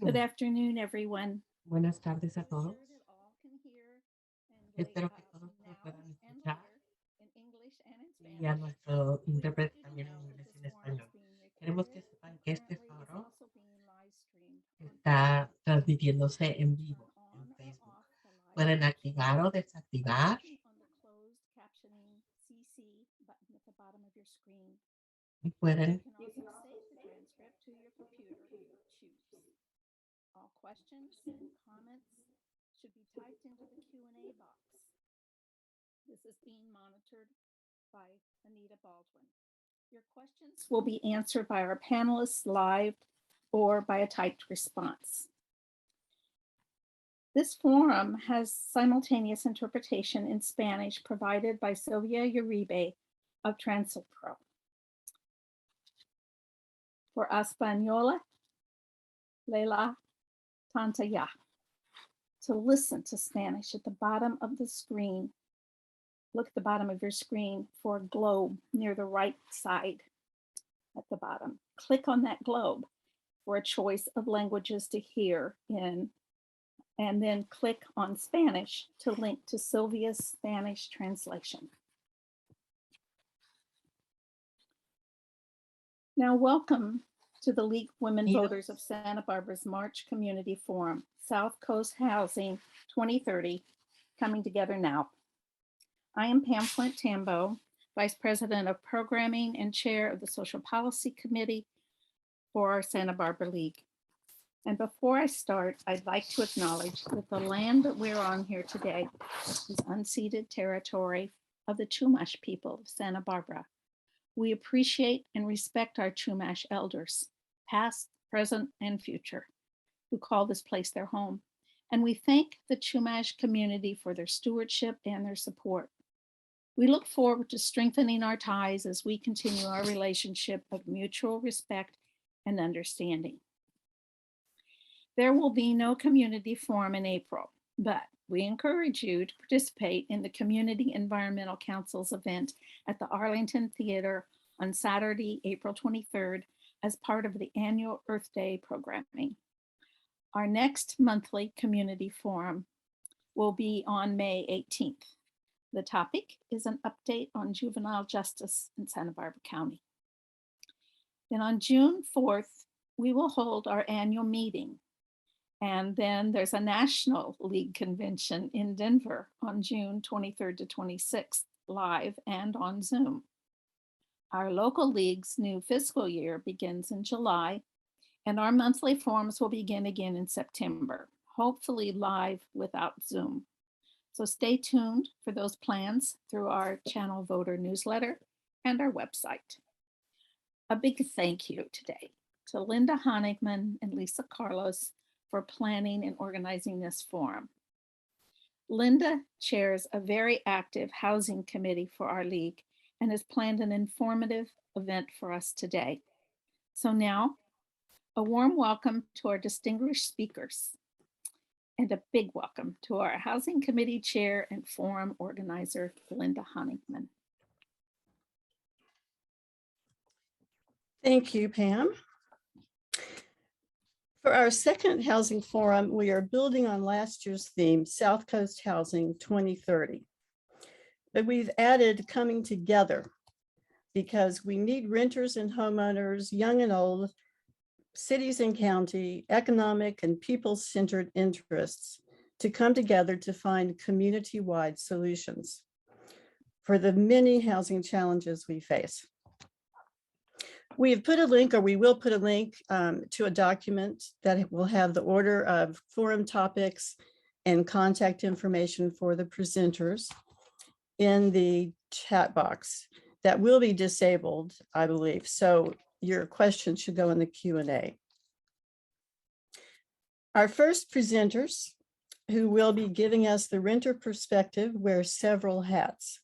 Good afternoon, everyone. Buenas tardes a todos. Espero que todos me puedan escuchar y a nuestro intérprete también en inglés y en español. Queremos que sepan que este foro está transmitiéndose en vivo en Facebook. Pueden activar o desactivar y pueden will be answered by our panelists live or by a typed response. This forum has simultaneous interpretation in Spanish provided by Sylvia Uribe of Transilpro. For Española, Leila Tantaya. To listen to Spanish at the bottom of the screen, look at the bottom of your screen for a globe near the right side at the bottom. Click on that globe for a choice of languages to hear in, and then click on Spanish to link to Sylvia's Spanish translation. Now, welcome to the League of Women Voters of Santa Barbara's March Community Forum, South Coast Housing 2030, coming together now. I am Pam Flint Tambo, Vice President of Programming and Chair of the Social Policy Committee for our Santa Barbara League. And before I start, I'd like to acknowledge that the land that we're on here today is unceded territory of the Chumash people of Santa Barbara. We appreciate and respect our Chumash elders, past, present, and future, who call this place their home. And we thank the Chumash community for their stewardship and their support. We look forward to strengthening our ties as we continue our relationship of mutual respect and understanding. There will be no community forum in April, but we encourage you to participate in the Community Environmental Council's event at the Arlington Theater on Saturday, April 23rd, as part of the annual Earth Day programming. Our next monthly community forum will be on May 18th. The topic is an update on juvenile justice in Santa Barbara County. Then on June 4th, we will hold our annual meeting. And then there's a National League convention in Denver on June 23rd to 26th, live and on Zoom. Our local league's new fiscal year begins in July, and our monthly forums will begin again in September, hopefully live without Zoom. So stay tuned for those plans through our channel voter newsletter and our website. A big thank you today to Linda Honigman and Lisa Carlos for planning and organizing this forum. Linda chairs a very active housing committee for our league and has planned an informative event for us today. So now, a warm welcome to our distinguished speakers and a big welcome to our housing committee chair and forum organizer, Linda Honigman. Thank you, Pam. For our second housing forum, we are building on last year's theme, South Coast Housing 2030. But we've added coming together because we need renters and homeowners, young and old, cities and county, economic and people-centered interests to come together to find community-wide solutions for the many housing challenges we face. We have put a link, or we will put a link to a document that will have the order of forum topics and contact information for the presenters in the chat box. That will be disabled, I believe. So your questions should go in the Q&A. Our first presenters who will be giving us the renter perspective wear several hats.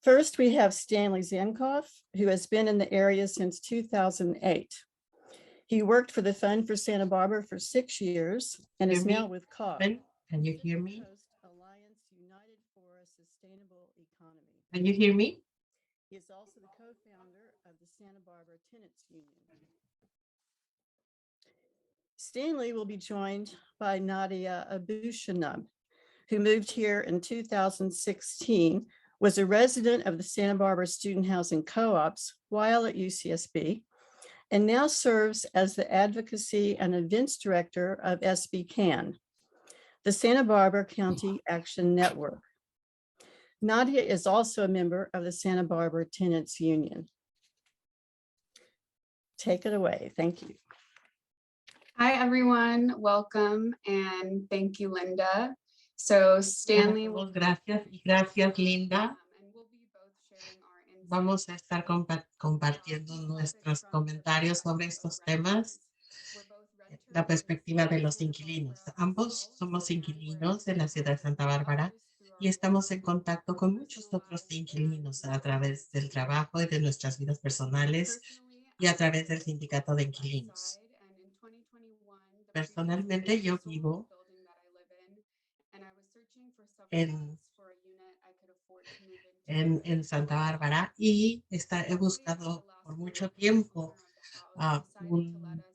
First, we have Stanley Zankoff, who has been in the area since 2008. He worked for the Fund for Santa Barbara for 6 years and is now with COG. Can you hear me? Alliance United for a Sustainable Economy. Can you hear me? He is also the co-founder of the Santa Barbara Tenants Union. Stanley will be joined by Nadia Abushanab, who moved here in 2016, was a resident of the Santa Barbara Student Housing Co-ops while at UCSB, and now serves as the Advocacy and Events Director of SB CAN, the Santa Barbara County Action Network. Nadia is also a member of the Santa Barbara Tenants Union. Take it away. Thank you. Hi, everyone. Welcome and thank you, Linda. So Stanley will, Gracias y gracias, Linda. and we'll be both sharing our insights. Vamos a estar compartiendo nuestros comentarios sobre estos temas, la perspectiva de los inquilinos. Ambos somos inquilinos de la ciudad de Santa Bárbara y estamos en contacto con muchos otros inquilinos a través del trabajo y de nuestras vidas personales y a través del sindicato de inquilinos. Personalmente, yo vivo en Santa Bárbara y he buscado por mucho tiempo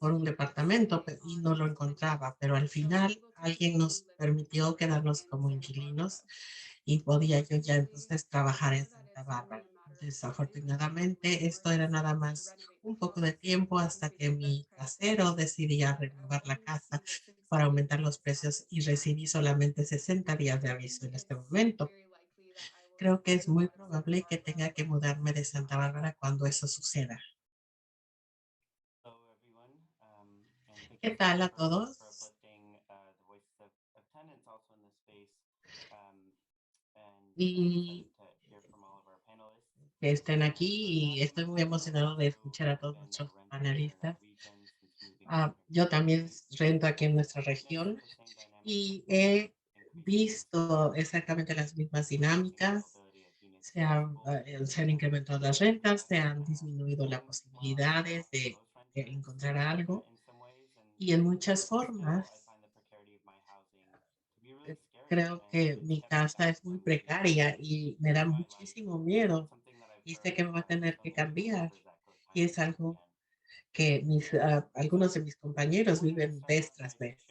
por un departamento y no lo encontraba, pero al final alguien nos permitió quedarnos como inquilinos y podía yo ya entonces trabajar en Santa Bárbara. Desafortunadamente, esto era nada más un poco de tiempo hasta que mi casero decidía renovar la casa para aumentar los precios y recibí solamente 60 días de aviso en este momento. Creo que es muy probable que tenga que mudarme de Santa Bárbara cuando eso suceda. ¿Qué tal a todos? Y que estén aquí y estoy muy emocionado de escuchar a todos nuestros panelistas. Yo también rento aquí en nuestra región y he visto exactamente las mismas dinámicas. Se han incrementado las rentas, se han disminuido las posibilidades de encontrar algo y en muchas formas creo que mi casa es muy precaria y me da muchísimo miedo y sé que me va a tener que cambiar y es algo que algunos de mis compañeros viven vez tras vez.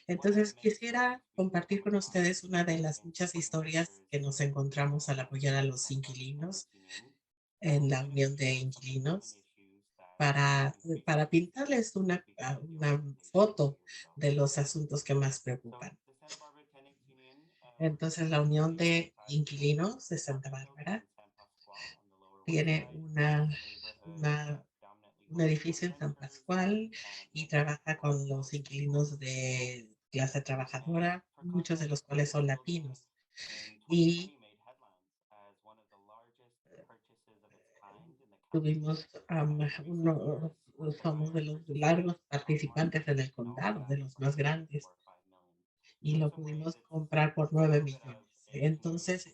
Entonces quisiera compartir con ustedes una de las muchas historias que nos encontramos al apoyar a los inquilinos en la unión de inquilinos para pintarles una foto de los asuntos que más preocupan. Entonces, la Unión de Inquilinos de Santa Bárbara tiene un edificio en San Pascual y trabaja con los inquilinos de clase trabajadora, muchos de los cuales son latinos. Y tuvimos somos de los largos participantes en el condado, de los más grandes, y lo pudimos comprar por 9 millones. Entonces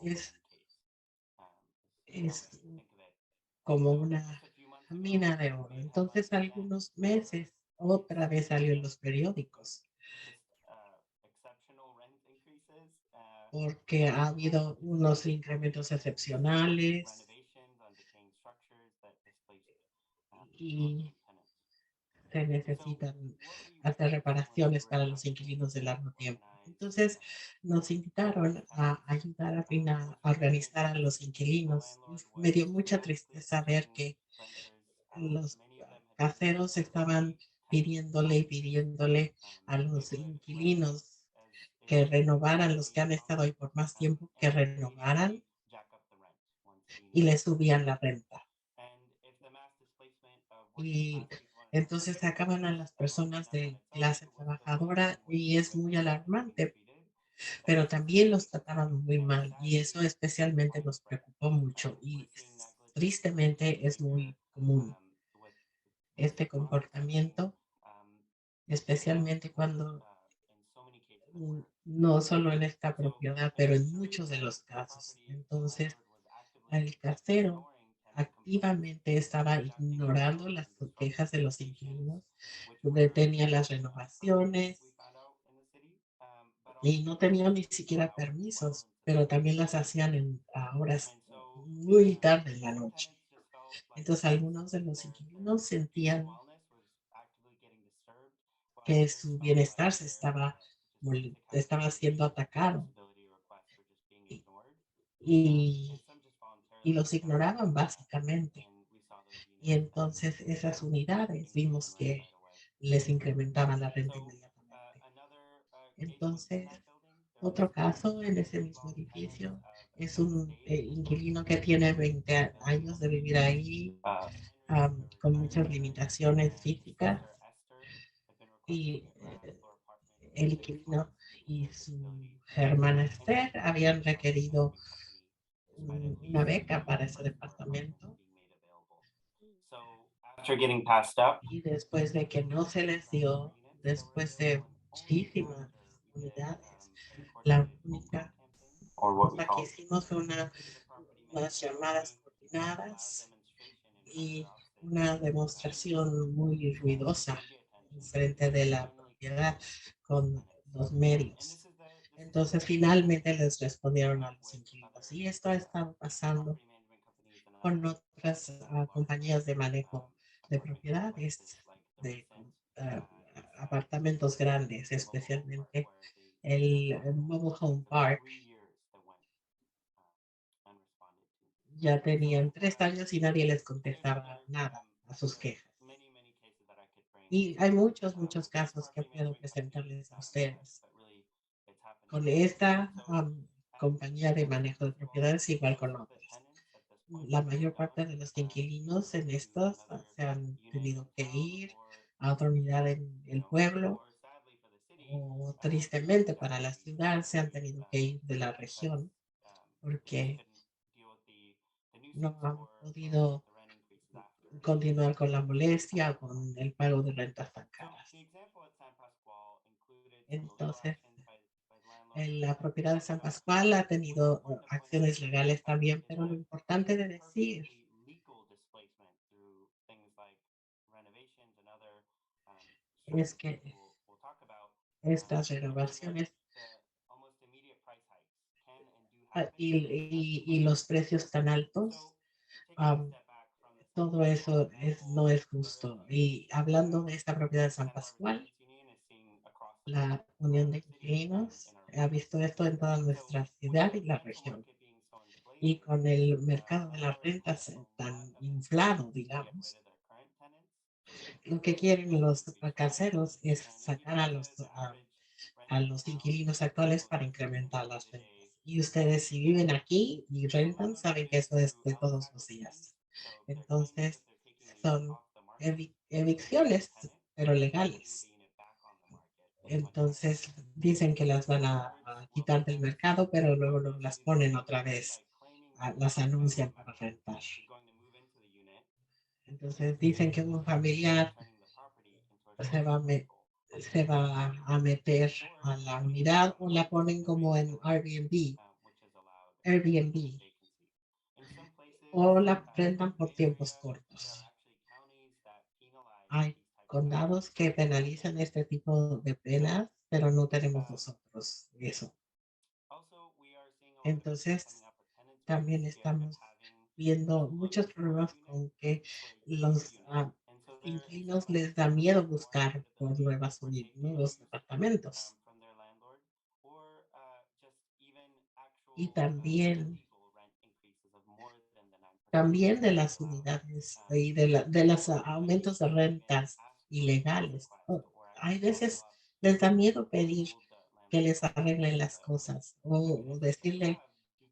es como una mina de oro. Entonces, algunos meses otra vez salió en los periódicos porque ha habido unos incrementos excepcionales y se necesitan hacer reparaciones para los inquilinos de largo tiempo. Entonces, nos invitaron a ayudar a organizar a los inquilinos. Me dio mucha tristeza ver que los caseros estaban pidiéndole y pidiéndole a los inquilinos que renovaran, los que han estado ahí por más tiempo, que renovaran y le subían la renta. Y entonces sacaban a las personas de clase trabajadora y es muy alarmante, pero también los trataban muy mal y eso especialmente nos preocupó mucho y tristemente es muy común este comportamiento, especialmente cuando no solo en esta propiedad, pero en muchos de los casos. Entonces, el casero activamente estaba ignorando las quejas de los inquilinos, detenía las renovaciones y no tenía ni siquiera permisos, pero también las hacían a horas muy tarde en la noche. Entonces, algunos de los inquilinos sentían que su bienestar estaba siendo atacado y, y, y los ignoraban básicamente. Y entonces esas unidades vimos que les incrementaban la renta inmediatamente. Entonces, otro caso en ese mismo edificio es un inquilino que tiene 20 años de vivir ahí, con muchas limitaciones físicas, y el inquilino y su hermana Esther habían requerido una beca para ese departamento, After getting passed up, y después de que no se les dio, después de muchísimas unidades, la única or what we cosa que call hicimos fue unas llamadas coordinadas y una demostración muy ruidosa frente de la propiedad con los medios. Entonces finalmente les respondieron a los inquilinos, y esto ha estado pasando con otras compañías de manejo de propiedades, de ah, apartamentos grandes, especialmente el Mobile Home Park. Ya tenían 3 años y nadie les contestaba nada a sus quejas. Y hay muchos casos que puedo presentarles a ustedes. Con esta compañía de manejo de propiedades, igual con otras. La mayor parte de los inquilinos en estos se han tenido que ir a otra unidad en el pueblo, o tristemente para la ciudad se han tenido que ir de la región porque no han podido continuar con la molestia, con el pago de rentas tan caras. Entonces, la propiedad de San Pascual ha tenido acciones legales también, pero lo importante de decir es que estas renovaciones y los precios tan altos, todo eso no es justo. Y hablando de esta propiedad de San Pascual, la Unión de Inquilinos ha visto esto en toda nuestra ciudad y la región. Y con el mercado de las rentas tan inflado, digamos, lo que quieren los caseros es sacar a los inquilinos actuales para incrementar las rentas. Y ustedes, si viven aquí y rentan, saben que eso es de todos los días. Entonces, son evicciones, pero legales. Entonces, dicen que las van a quitar del mercado, pero luego las ponen otra vez, las anuncian para rentar. Entonces, dicen que un familiar se va a, se va a meter a la unidad, o la ponen como en Airbnb, o la rentan por tiempos cortos. Hay condados que penalizan este tipo de penas, pero no tenemos nosotros eso. Entonces, también estamos viendo muchos problemas con que los inquilinos les da miedo buscar por nuevos departamentos. Y también de las unidades y de los aumentos de rentas ilegales. Hay veces les da miedo pedir que les arreglen las cosas, o decirle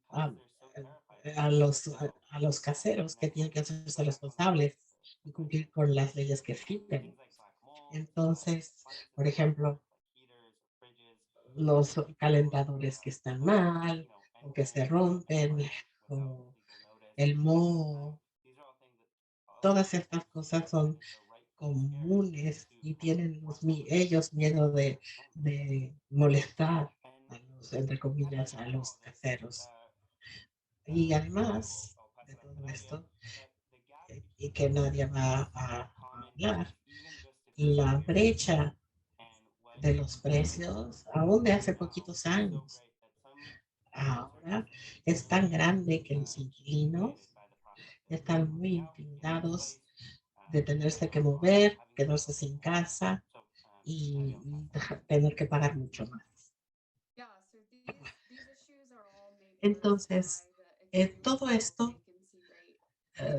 a, a los caseros que tienen que hacerse responsables y cumplir con las leyes que existen. Entonces, por ejemplo, los calentadores que están mal o que se rompen, o el moho, todas estas cosas son comunes y tienen ellos miedo de molestar a los, entre comillas, a los caseros. Y además de todo esto, y que nadie va a hablar, la brecha de los precios, aún de hace poquitos años, ahora es tan grande que los inquilinos están muy intimidados de tenerse que mover, quedarse sin casa, tener que pagar mucho más. Entonces, todo esto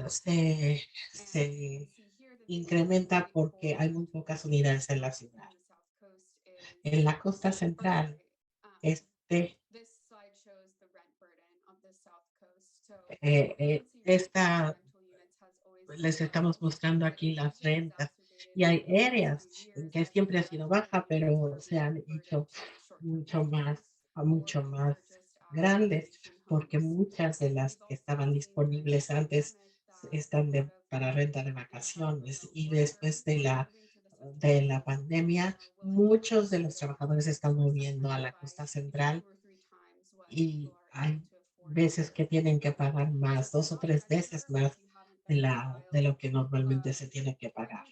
se incrementa porque hay muy pocas unidades en la ciudad. En la costa central, este, les estamos mostrando aquí las rentas y hay áreas en que siempre ha sido baja, pero se han hecho mucho más grandes porque muchas de las que estaban disponibles antes están para renta de vacaciones y después de la pandemia, muchos de los trabajadores se están moviendo a la costa central y hay veces que tienen que pagar más, 2 o 3 veces más de lo que normalmente se tiene que pagar.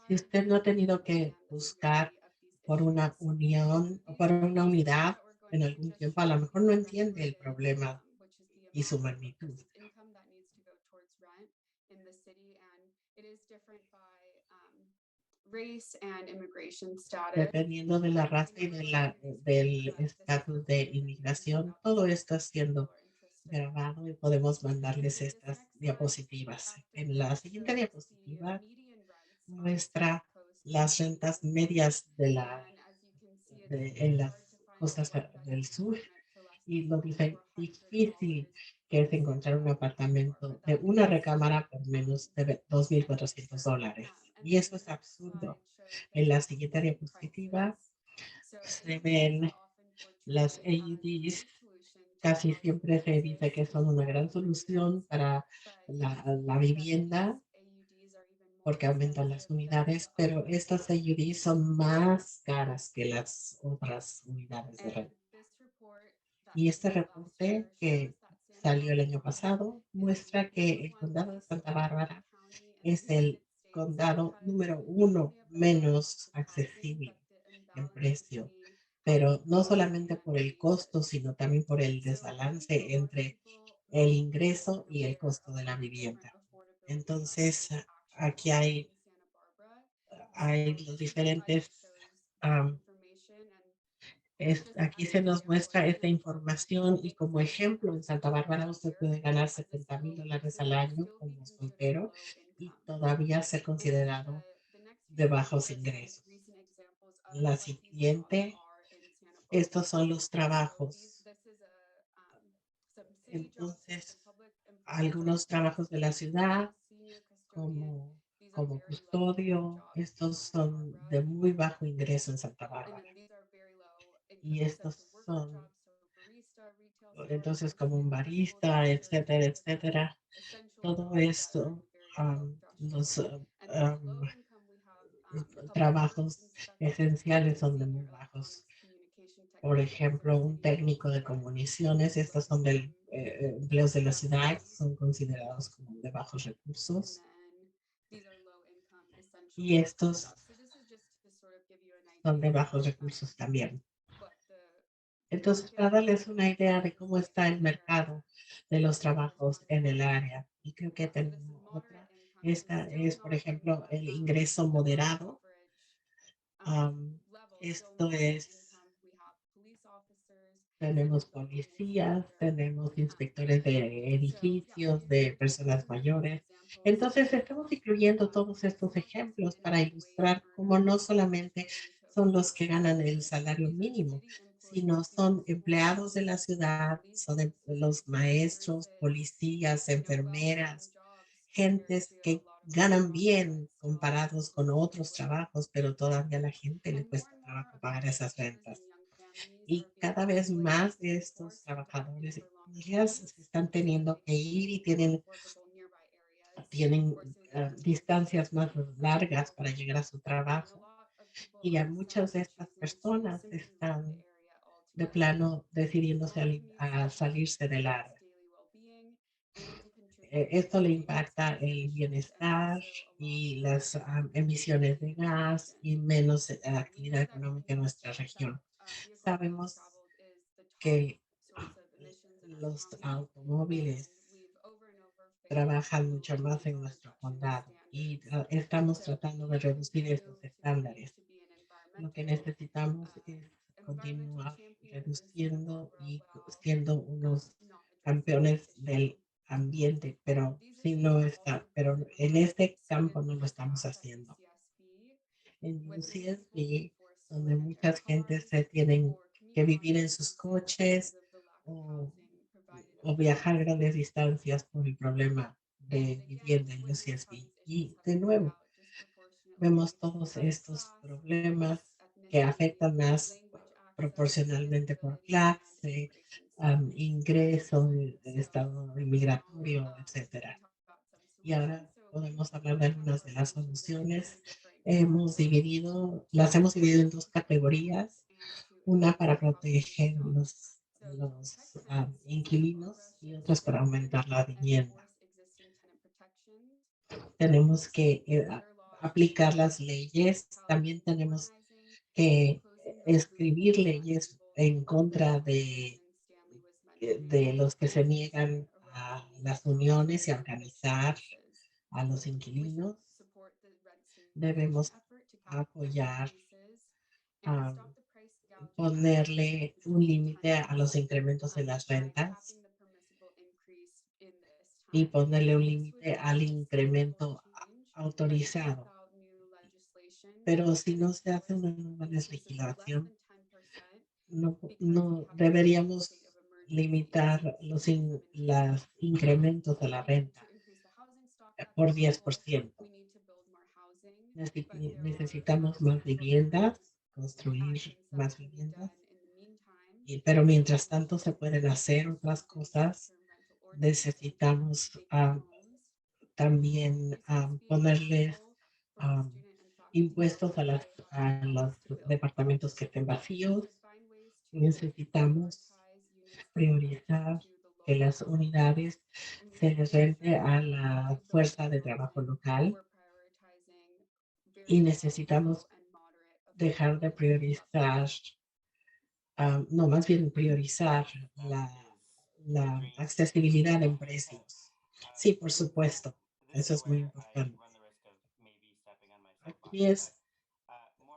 Si usted no ha tenido que buscar por una unión o por una unidad en algún tiempo, a lo mejor no entiende el problema y su magnitud. Dependiendo de la raza y del estatus de inmigración, todo está siendo grabado y podemos mandarles estas diapositivas. En la siguiente diapositiva muestra las rentas medias en las costas del sur y lo difícil que es encontrar un apartamento de una recámara por menos de $2,400. Y eso es absurdo. En la siguiente diapositiva se ven las AUDs. Casi siempre se dice que son una gran solución para la vivienda porque aumentan las unidades, pero estas AUDs son más caras que las otras unidades de renta. Y este reporte que salió el año pasado muestra que el condado de Santa Bárbara es el condado número 1 menos accesible en precio, pero no solamente por el costo, sino también por el desbalance entre el ingreso y el costo de la vivienda. Entonces, aquí hay los diferentes aquí se nos muestra esta información y como ejemplo, en Santa Bárbara usted puede ganar $70,000 al año como soltero y todavía ser considerado de bajos ingresos. La siguiente, estos son los trabajos. Entonces, algunos trabajos de la ciudad como custodio, estos son de muy bajo ingreso en Santa Bárbara. Y estos son entonces como un barista, etcétera, etcétera. Todo esto, los trabajos esenciales son de muy bajos. Por ejemplo, un técnico de comunicaciones, estos son empleos de la ciudad, son considerados como de bajos recursos. Y estos son de bajos recursos también. Entonces, para darles una idea de cómo está el mercado de los trabajos en el área, y creo que tenemos otra, esta es, por ejemplo, el ingreso moderado. Esto es, tenemos policías, tenemos inspectores de edificios, de personas mayores. Entonces, estamos incluyendo todos estos ejemplos para ilustrar cómo no solamente son los que ganan el salario mínimo, sino son empleados de la ciudad, son los maestros, policías, enfermeras, gentes que ganan bien comparados con otros trabajos, pero todavía a la gente le cuesta trabajo pagar esas rentas. Y cada vez más de estos trabajadores y familias se están teniendo que ir y tienen distancias más largas para llegar a su trabajo. Y a muchas de estas personas están de plano decidiéndose a salirse del área. Esto le impacta el bienestar y las emisiones de gas y menos actividad económica en nuestra región. Sabemos que los automóviles trabajan mucho más en nuestro condado y estamos tratando de reducir estos estándares. Lo que necesitamos es continuar reduciendo y siendo unos campeones del ambiente, pero sí lo está, pero en este campo no lo estamos haciendo. En UCSB, donde muchas gentes se tienen que vivir en sus coches o, o viajar grandes distancias por el problema de vivienda en UCSB. Y de nuevo, vemos todos estos problemas que afectan más proporcionalmente por clase, ingreso, estado migratorio, etcétera. Y ahora podemos hablar de algunas de las soluciones. Las hemos dividido en dos categorías, una para proteger los inquilinos y otras para aumentar la vivienda. Tenemos que aplicar las leyes, también tenemos que escribir leyes en contra de los que se niegan a las uniones y a organizar a los inquilinos. Debemos apoyar, um, ponerle un límite a los incrementos en las rentas y ponerle un límite al incremento autorizado. Pero si no se hace una nueva legislación, no deberíamos limitar los incrementos de la renta por 10%. Necesitamos más viviendas, construir más viviendas, pero mientras tanto se pueden hacer otras cosas. Necesitamos también ponerles impuestos a los departamentos que estén vacíos. Necesitamos priorizar que las unidades se les rente a la fuerza de trabajo local y necesitamos dejar de priorizar, no, más bien priorizar la accesibilidad en precios. Sí, por supuesto, eso es muy importante. Aquí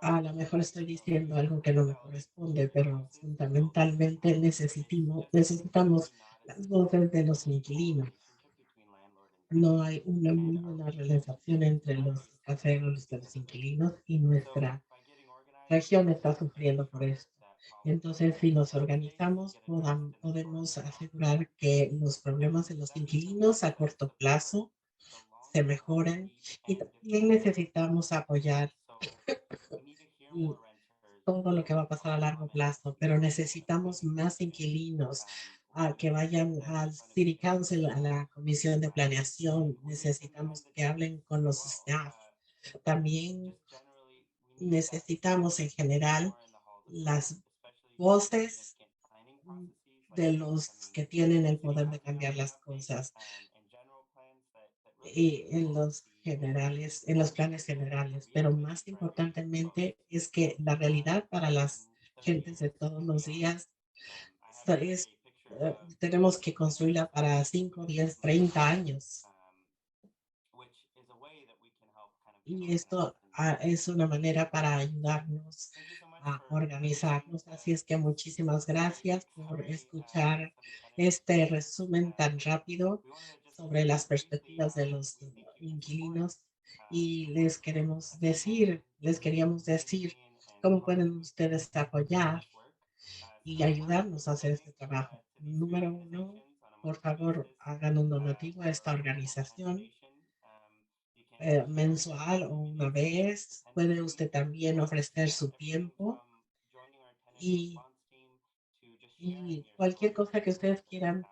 a lo mejor estoy diciendo algo que no me corresponde, pero fundamentalmente necesitamos las voces de los inquilinos. No hay una muy buena relación entre los caseros de los inquilinos y nuestra región está sufriendo por esto. Entonces, si nos organizamos, podemos asegurar que los problemas de los inquilinos a corto plazo se mejoren y también necesitamos apoyar y todo lo que va a pasar a largo plazo, pero necesitamos más inquilinos que vayan al City Council, a la Comisión de Planeación. Necesitamos que hablen con los staff. También necesitamos en general las voces de los que tienen el poder de cambiar las cosas y en los planes generales, pero más importantemente es que la realidad para las gentes de todos los días es, tenemos que construirla para 5, 10, 30 años. Y esto es una manera para ayudarnos a organizarnos. Así es que muchísimas gracias por escuchar este resumen tan rápido sobre las perspectivas de los inquilinos y les queríamos decir cómo pueden ustedes apoyar y ayudarnos a hacer este trabajo. Número uno, por favor, hagan un donativo a esta organización mensual o una vez. Puede usted también ofrecer su tiempo y, y cualquier cosa que ustedes quieran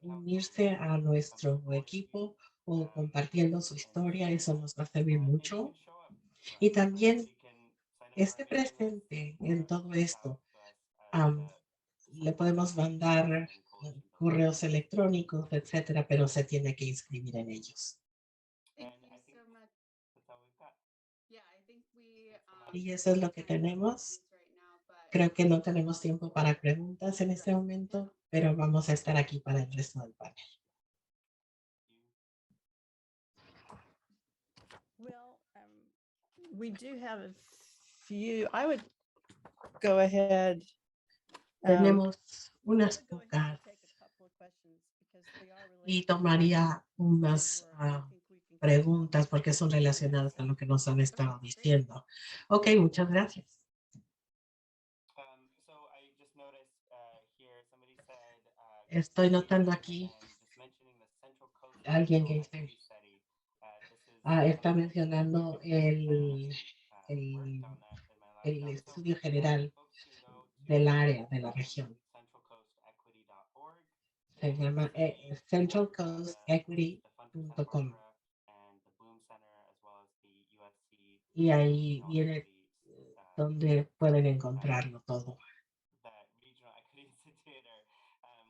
unirse a nuestro equipo o compartiendo su historia, eso nos va a servir mucho. Y también esté presente en todo esto. Le podemos mandar correos electrónicos, etcétera, pero se tiene que inscribir en ellos. Y eso es lo que tenemos. Creo que no tenemos tiempo para preguntas en este momento, pero vamos a estar aquí para el resto del panel. We do have a few, I would go ahead. Tenemos unas I would go ahead pocas and take a couple of questions because they are y related to tomaría the unas work. I think we can preguntas porque son relacionadas a lo que nos han estado diciendo. Ok, muchas gracias. So I just noticed here somebody said Estoy notando aquí and just mentioning the Central Coast alguien Regional que Equity Study. This is está something that mencionando we worked el, on that in my last el job. So, estudio general folks can go to del área, de la región. centralcoastequity.org. Se llama centralcoastequity.com And the Bloom Center, as well as the USC y ahí Regional viene Equity, donde pueden encontrarlo todo. that Regional Equity Institute are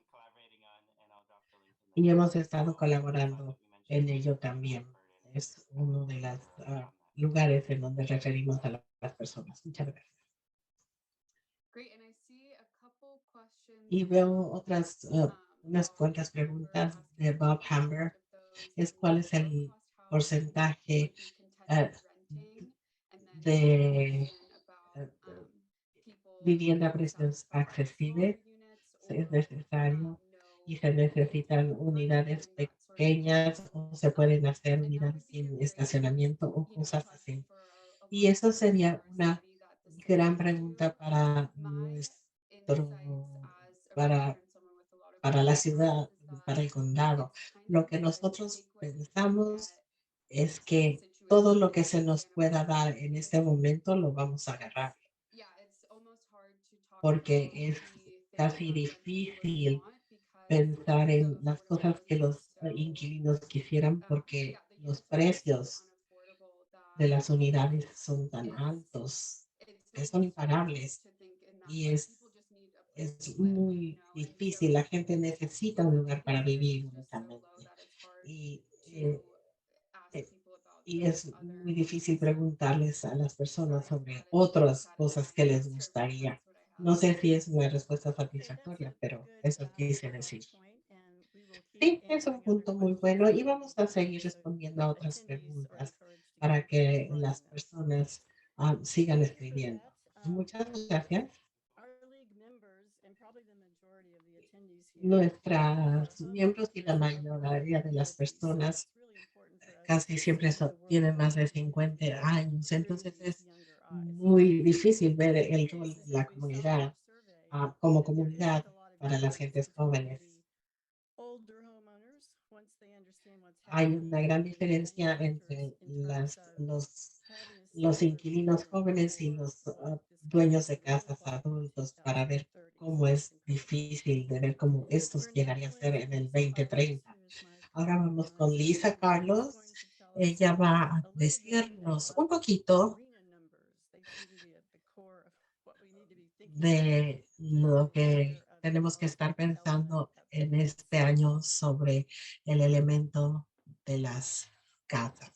collaborating on, and I'll drop the link in the Y hemos chat. estado So, colaborando en ello también. Es uno de los lugares en donde referimos a las personas. Muchas gracias. Great, and I see a couple questions. Y veo otras, unas cuantas preguntas de Bob Hamber. Es cuál es el porcentaje de vivienda a precios accesibles. Es necesario y se necesitan unidades pequeñas o se pueden hacer unidades sin estacionamiento o cosas así. Y eso sería una gran pregunta para para la ciudad, para el condado. Lo que nosotros pensamos es que todo lo que se nos pueda dar en este momento lo vamos a agarrar, porque es casi difícil pensar en las cosas que los inquilinos quisieran porque los precios de las unidades son tan altos, que son impagables y es muy difícil. La gente necesita un lugar para vivir únicamente y es muy difícil preguntarles a las personas sobre otras cosas que les gustaría. No sé si es una respuesta satisfactoria, pero eso quise decir. Sí, es un punto muy bueno y vamos a seguir respondiendo a otras preguntas para que las personas sigan escribiendo. Muchas gracias. Nuestros miembros y la mayoría de las personas casi siempre tienen más de 50 años, entonces es muy difícil ver el rol de la comunidad como comunidad para las gentes jóvenes. Hay una gran diferencia entre los inquilinos jóvenes y los dueños de casas adultos para ver cómo es difícil de ver cómo estos llegarían a ser en el 2030. Ahora vamos con Lisa Carlos. Ella va a decirnos un poquito de lo que tenemos que estar pensando en este año sobre el elemento de las casas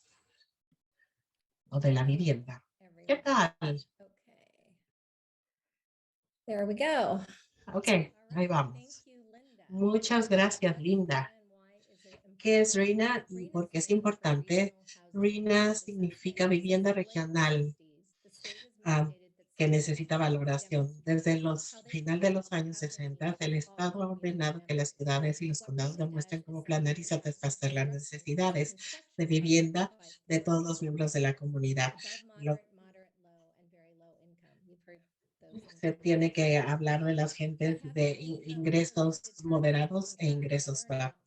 o de la vivienda. ¿Qué tal? There we go. Ok, ahí vamos. Muchas gracias, Linda. ¿Qué es RHNA y por qué es importante? RHNA significa vivienda regional que necesita valoración. Desde los final de los años 60, el Estado ha ordenado que las ciudades y los condados demuestren cómo planear y satisfacer las necesidades de vivienda de todos los miembros de la comunidad. Se tiene que hablar de las gentes de ingresos moderados e ingresos bajos.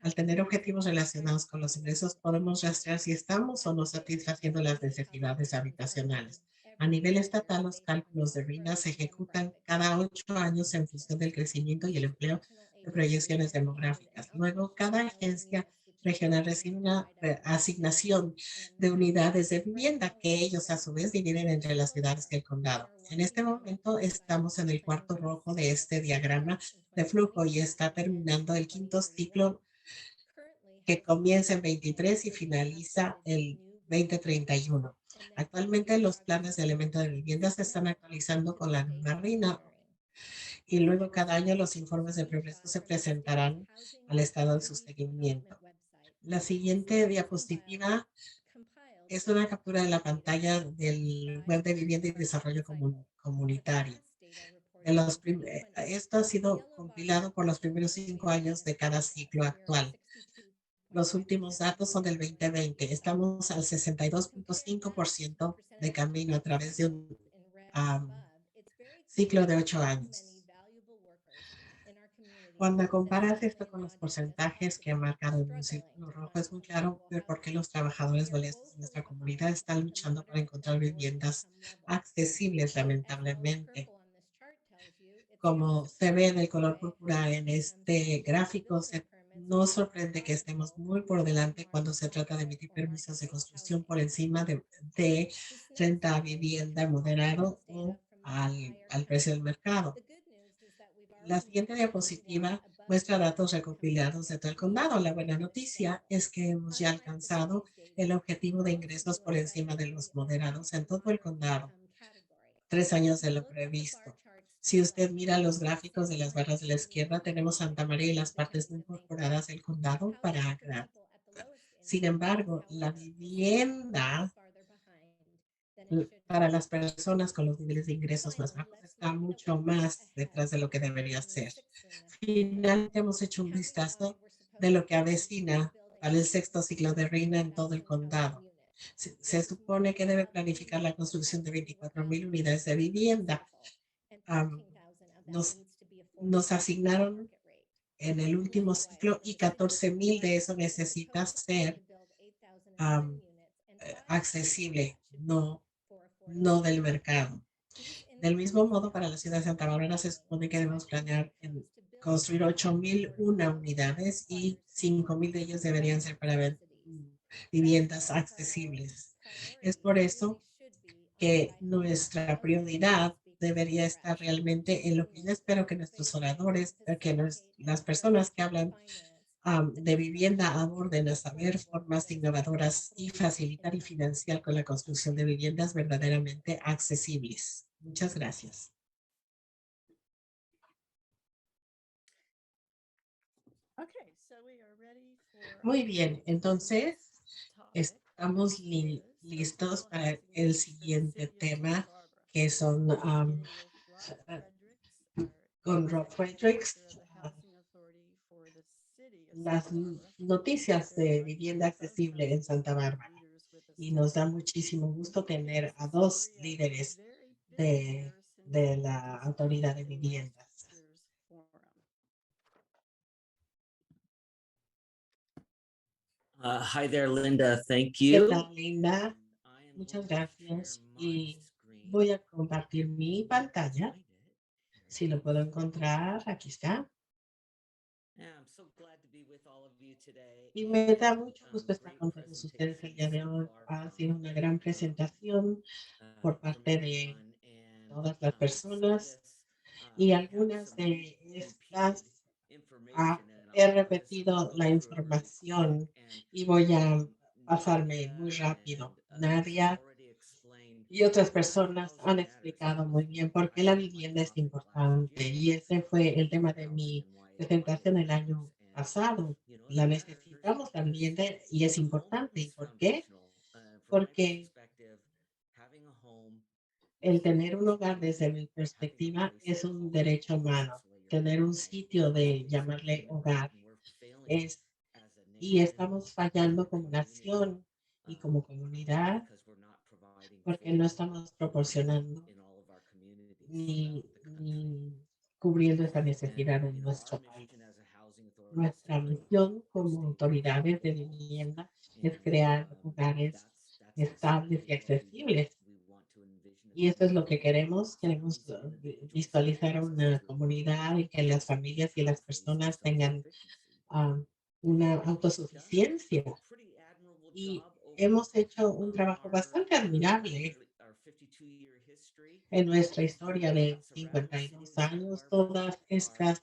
Al tener objetivos relacionados con los ingresos, podemos rastrear si estamos o no satisfaciendo las necesidades habitacionales. A nivel estatal, los cálculos de RHNA se ejecutan cada 8 años en función del crecimiento y el empleo de proyecciones demográficas. Luego, cada agencia regional recibe una asignación de unidades de vivienda que ellos a su vez dividen entre las ciudades y el condado. En este momento estamos en el cuarto rojo de este diagrama de flujo y está terminando el quinto ciclo que comienza en 23 y finaliza el 2031. Actualmente los planes de elemento de vivienda se están actualizando con la nueva RHNA y luego cada año los informes de progreso se presentarán al estado de su seguimiento. La siguiente diapositiva es una captura de la pantalla del web de vivienda y desarrollo comunitario. Esto ha sido compilado por los primeros 5 años de cada ciclo actual. Los últimos datos son del 2020. Estamos al 62.5% de camino a través de un ciclo de 8 años. Cuando comparas esto con los porcentajes que he marcado en un círculo rojo, es muy claro ver por qué los trabajadores valiosos de nuestra comunidad están luchando para encontrar viviendas accesibles, lamentablemente. Como se ve en el color púrpura en este gráfico, nos sorprende que estemos muy por delante cuando se trata de emitir permisos de construcción por encima de renta a vivienda moderado o al precio del mercado. La siguiente diapositiva muestra datos recopilados de todo el condado. La buena noticia es que hemos ya alcanzado el objetivo de ingresos por encima de los moderados en todo el condado, 3 años de lo previsto. Si usted mira los gráficos de las barras de la izquierda, tenemos Santa María y las partes no incorporadas del condado para Agra. Sin embargo, la vivienda para las personas con los niveles de ingresos más bajos está mucho más detrás de lo que debería ser. Finalmente hemos hecho un vistazo de lo que avecina para el 6º ciclo de RINA en todo el condado. Se supone que debe planificar la construcción de 24,000 unidades de vivienda. Nos asignaron en el último ciclo y 14,000 de eso necesita ser accesible, no del mercado. Del mismo modo, para la ciudad de Santa Bárbara se supone que debemos planear construir 8,001 unidades y 5,000 de ellas deberían ser para viviendas accesibles. Es por eso que nuestra prioridad debería estar realmente en lo que yo espero que nuestros oradores, las personas que hablan de vivienda aborden a saber formas innovadoras y facilitar y financiar con la construcción de viviendas verdaderamente accesibles. Muchas gracias. Muy bien, entonces estamos listos para el siguiente tema, que son con Rob Fredericks, las noticias de vivienda accesible en Santa Bárbara. Y nos da muchísimo gusto tener a 2 líderes de la Autoridad de Viviendas. Hi there, Linda. Thank ¿Qué you. tal, Linda? Muchas gracias. Y voy a compartir mi pantalla. Si lo puedo encontrar, aquí está. Y me da mucho gusto estar con todos ustedes el día de hoy. Ha sido una gran presentación por parte de todas las personas y algunas de estas he repetido la información y voy a pasarme muy rápido. Nadia y otras personas han explicado muy bien por qué la vivienda es importante y ese fue el tema de mi presentación el año pasado. La necesitamos la vivienda y es importante. ¿Y por qué? Porque el tener un hogar desde mi perspectiva es un derecho humano. Tener un sitio de llamarle hogar y estamos fallando como nación y como comunidad porque no estamos proporcionando ni cubriendo esa necesidad en nuestro país. Nuestra misión como autoridades de vivienda es crear hogares estables y accesibles. Y eso es lo que queremos. Queremos visualizar una comunidad en que las familias y las personas tengan una autosuficiencia. Y hemos hecho un trabajo bastante admirable en nuestra historia de 52 años. Todas estas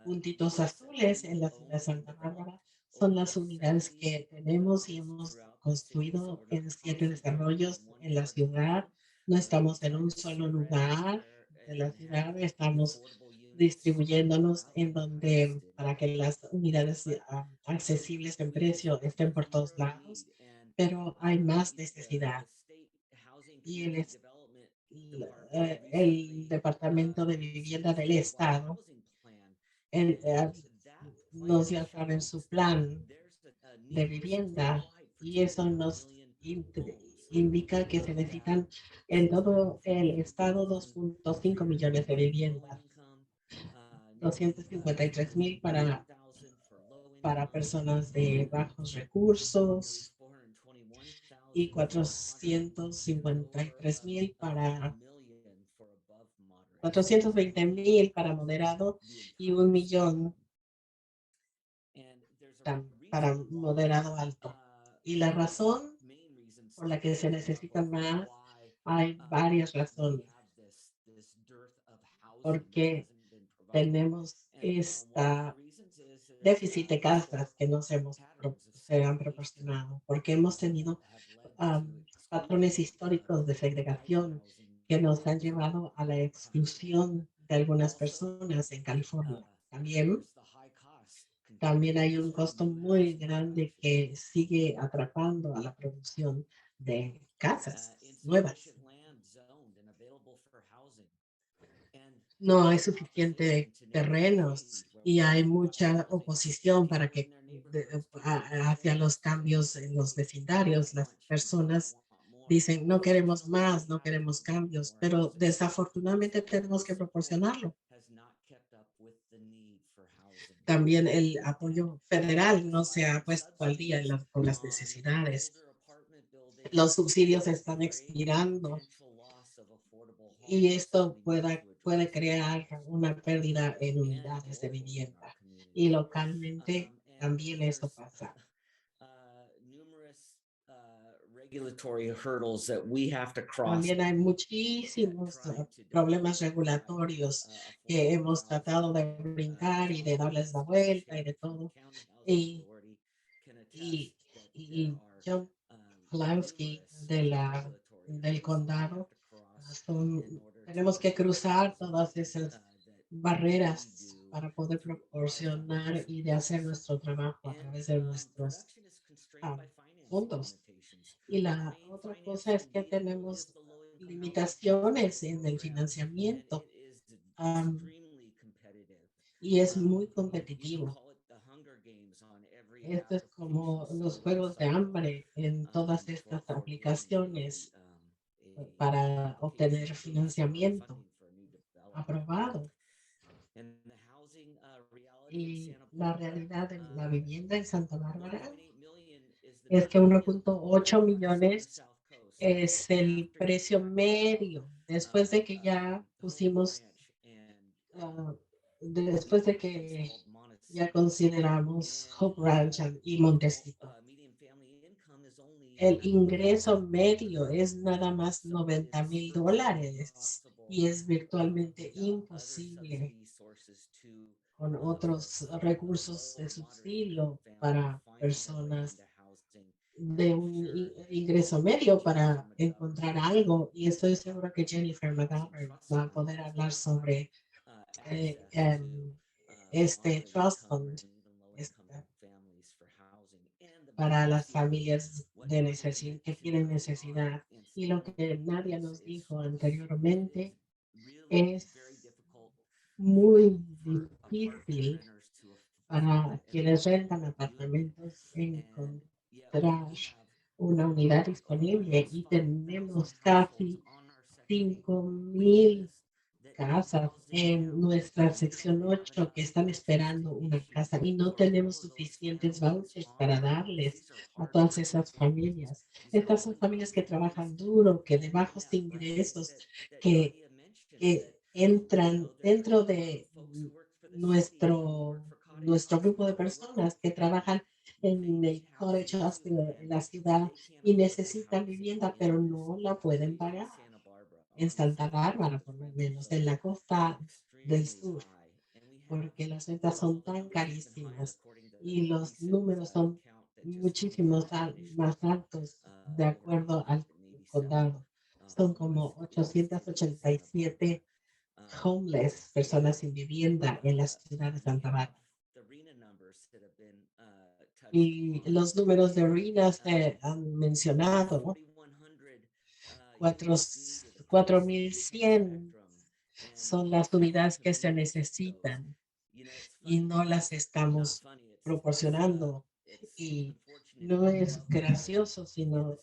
puntitos azules en la ciudad de Santa Bárbara son las unidades que tenemos y hemos construido en 7 desarrollos en la ciudad. No estamos en un solo lugar de la ciudad, estamos distribuyéndonos en donde para que las unidades accesibles en precio estén por todos lados. pero hay más necesidad. Y el Departamento de Vivienda del Estado el, eh, nos dio a saber su plan de vivienda y eso nos indica que se necesitan en todo el estado 2.5 millones de viviendas, 253,000 para personas de bajos recursos y 453,000 para 420,000 para moderado y 1 millón para moderado alto. Y la razón por la que se necesita más, hay varias razones. Porque tenemos esta déficit de casas que se han proporcionado, porque hemos tenido patrones históricos de segregación que nos han llevado a la exclusión de algunas personas en California. También hay un costo muy grande que sigue atrapando a la producción de casas nuevas. No hay suficiente terrenos y hay mucha oposición para que hacia los cambios en los vecindarios. Las personas dicen, no queremos más, no queremos cambios, pero desafortunadamente tenemos que proporcionarlo. También el apoyo federal no se ha puesto al día con las necesidades. Los subsidios están expirando y esto puede crear una pérdida en unidades de vivienda. Y localmente también eso pasa. También hay muchísimos problemas regulatorios que hemos tratado de brincar y de darles la vuelta y de todo. Y John Polanski del condado, tenemos que cruzar todas esas barreras para poder proporcionar y de hacer nuestro trabajo a través de nuestros fondos. Y la otra cosa es que tenemos limitaciones en el financiamiento y es muy competitivo. Esto es como los juegos de hambre en todas estas aplicaciones para obtener financiamiento aprobado. Y la realidad de la vivienda en Santa Bárbara es que 1.8 millones es el precio medio después de que ya pusimos, después de que ya consideramos Hope Ranch y Montecito. El ingreso medio es nada más $90,000 y es virtualmente imposible con otros recursos de subsidio para personas de un ingreso medio para encontrar algo. Y estoy segura que Jennifer McGovern va a poder hablar sobre este Trust Fund para las familias que tienen necesidad. Y lo que Nadia nos dijo anteriormente es muy difícil para quienes rentan apartamentos encontrar una unidad disponible y tenemos casi 5,000 casas en nuestra sección 8 que están esperando una casa y no tenemos suficientes vouchers para darles a todas esas familias. Estas son familias que trabajan duro, que de bajos ingresos, que entran dentro de nuestro grupo de personas que trabajan en el College Hospital en la ciudad y necesitan vivienda, pero no la pueden pagar. En Santa Bárbara, por lo menos, en la costa del sur, porque las rentas son tan carísimas y los números son muchísimos más altos de acuerdo al condado. Son como 887 homeless, personas sin vivienda en la ciudad de Santa Bárbara. Y los números de ruinas se han mencionado. 4.100 son las unidades que se necesitan y no las estamos proporcionando. Y no es gracioso, sino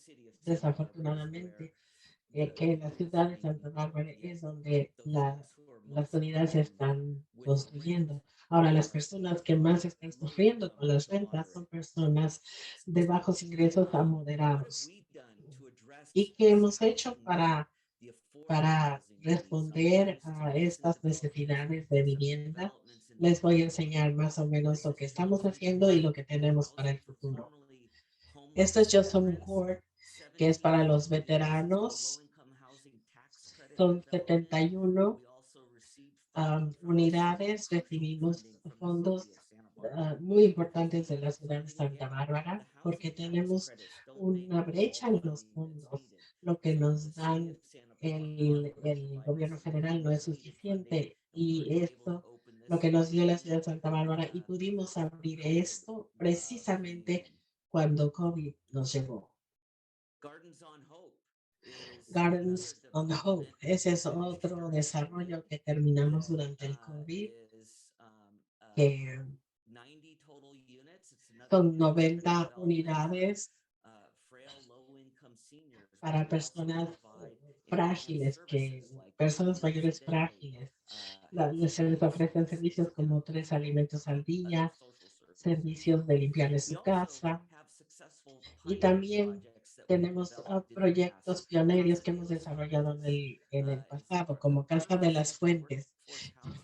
desafortunadamente que en la ciudad de Santa Bárbara es donde las unidades se están construyendo. Ahora, las personas que más están sufriendo con las rentas son personas de bajos ingresos a moderados. ¿Y qué hemos hecho para responder a estas necesidades de vivienda? Les voy a enseñar más o menos lo que estamos haciendo y lo que tenemos para el futuro. Esto es Just Home Court, que es para los veteranos. Son 71 unidades. Recibimos fondos muy importantes de la ciudad de Santa Bárbara porque tenemos una brecha en los fondos. Lo que nos dan el gobierno federal no es suficiente y esto lo que nos dio la ciudad de Santa Bárbara y pudimos abrir esto precisamente cuando COVID nos llegó. Gardens on Hope, ese es otro desarrollo que terminamos durante el COVID, que son 90 unidades para personas frágiles, personas mayores frágiles. Se les ofrecen servicios como 3 alimentos al día, servicios de limpiarles su casa. Y también tenemos proyectos pioneros que hemos desarrollado en el pasado, como Casa de las Fuentes.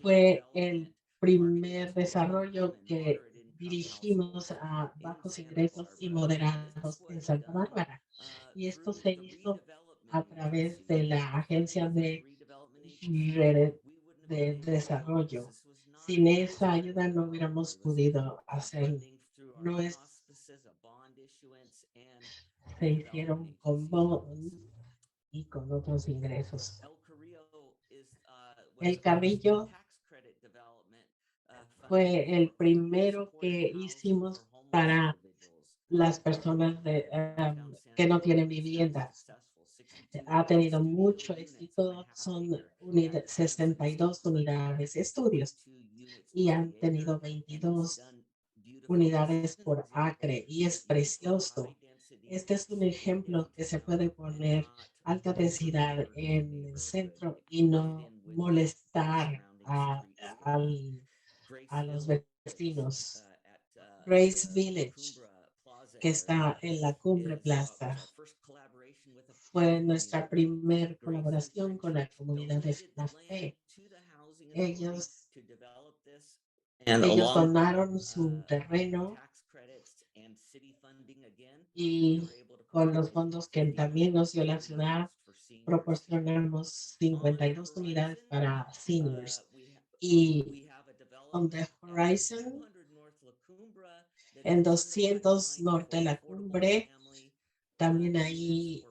Fue el primer desarrollo que dirigimos a bajos ingresos y moderados en Santa Bárbara. Y esto se hizo a través de la Agencia de Desarrollo. Sin esa ayuda no hubiéramos podido hacerlo. No es, se hicieron con bonds y con otros ingresos. El Carrillo fue el primero que hicimos para las personas que no tienen viviendas. Ha tenido mucho éxito, son 62 unidades de estudios y han tenido 22 unidades por acre y es precioso. Este es un ejemplo que se puede poner alta densidad en el centro y no molestar a los vecinos. Grace Village, que está en la Cumbre Plaza, fue nuestra primera colaboración con la comunidad de la fe. Ellos donaron su terreno y con los fondos que también nos dio la ciudad, proporcionamos 52 unidades para seniors. Y on the horizon, en 200 norte de la cumbre, también ahí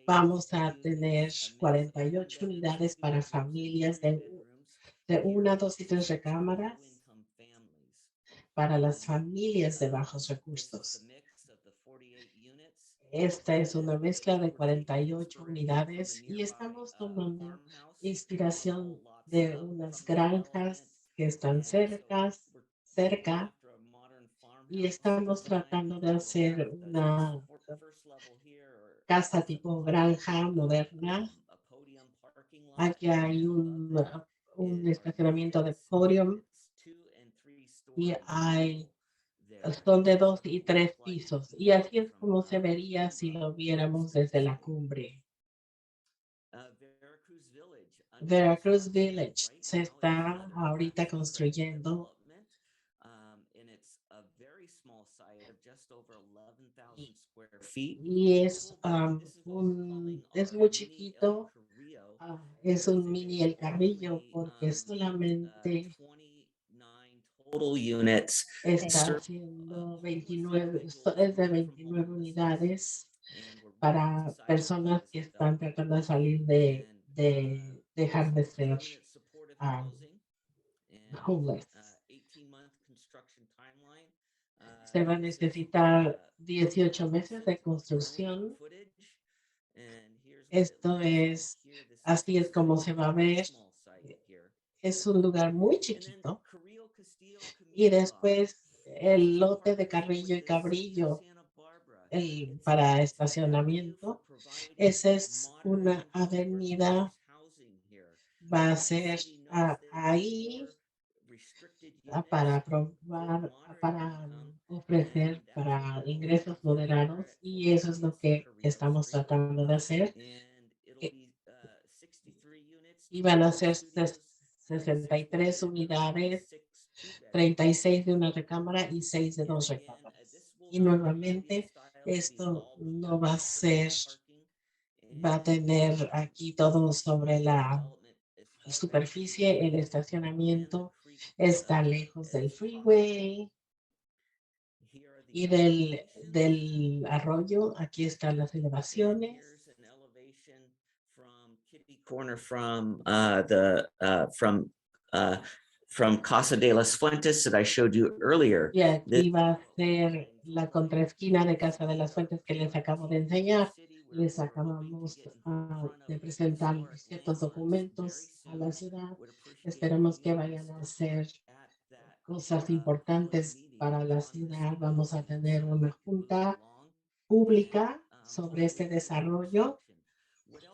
vamos a tener 48 unidades para familias de 1, 2 y 3 recámaras para las familias de bajos recursos. Esta es una mezcla de 48 unidades y estamos tomando inspiración de unas granjas que están cerca y estamos tratando de hacer una casa tipo granja moderna. Aquí hay un estacionamiento de podium y son de 2 y 3 pisos. Y así es como se vería si lo viéramos desde la cumbre. Veracruz Village se está ahorita construyendo y es muy chiquito. Es un mini El Carrillo porque solamente está haciendo 29, es de 29 unidades para personas que están tratando de salir de dejar de ser homeless. Se va a necesitar 18 meses de construcción. Esto es, así es como se va a ver. Es un lugar muy chiquito. Y después el lote de Carrillo y Cabrillo para estacionamiento. Esa es una avenida, va a ser ahí para probar, para ofrecer para ingresos moderados y eso es lo que estamos tratando de hacer. Y van a ser 63 unidades, 36 de una recámara y 6 de dos recámaras. Y nuevamente esto no va a ser, va a tener aquí todo sobre la superficie, el estacionamiento está lejos del freeway y del arroyo. Aquí están las elevaciones. Corner from Casa de las Fuentes that I showed you earlier. Y aquí va a ser la contraesquina de Casa de las Fuentes que les acabo de enseñar. Les acabamos de presentar ciertos documentos a la ciudad. Esperamos que vayan a hacer cosas importantes para la ciudad. Vamos a tener una junta pública sobre este desarrollo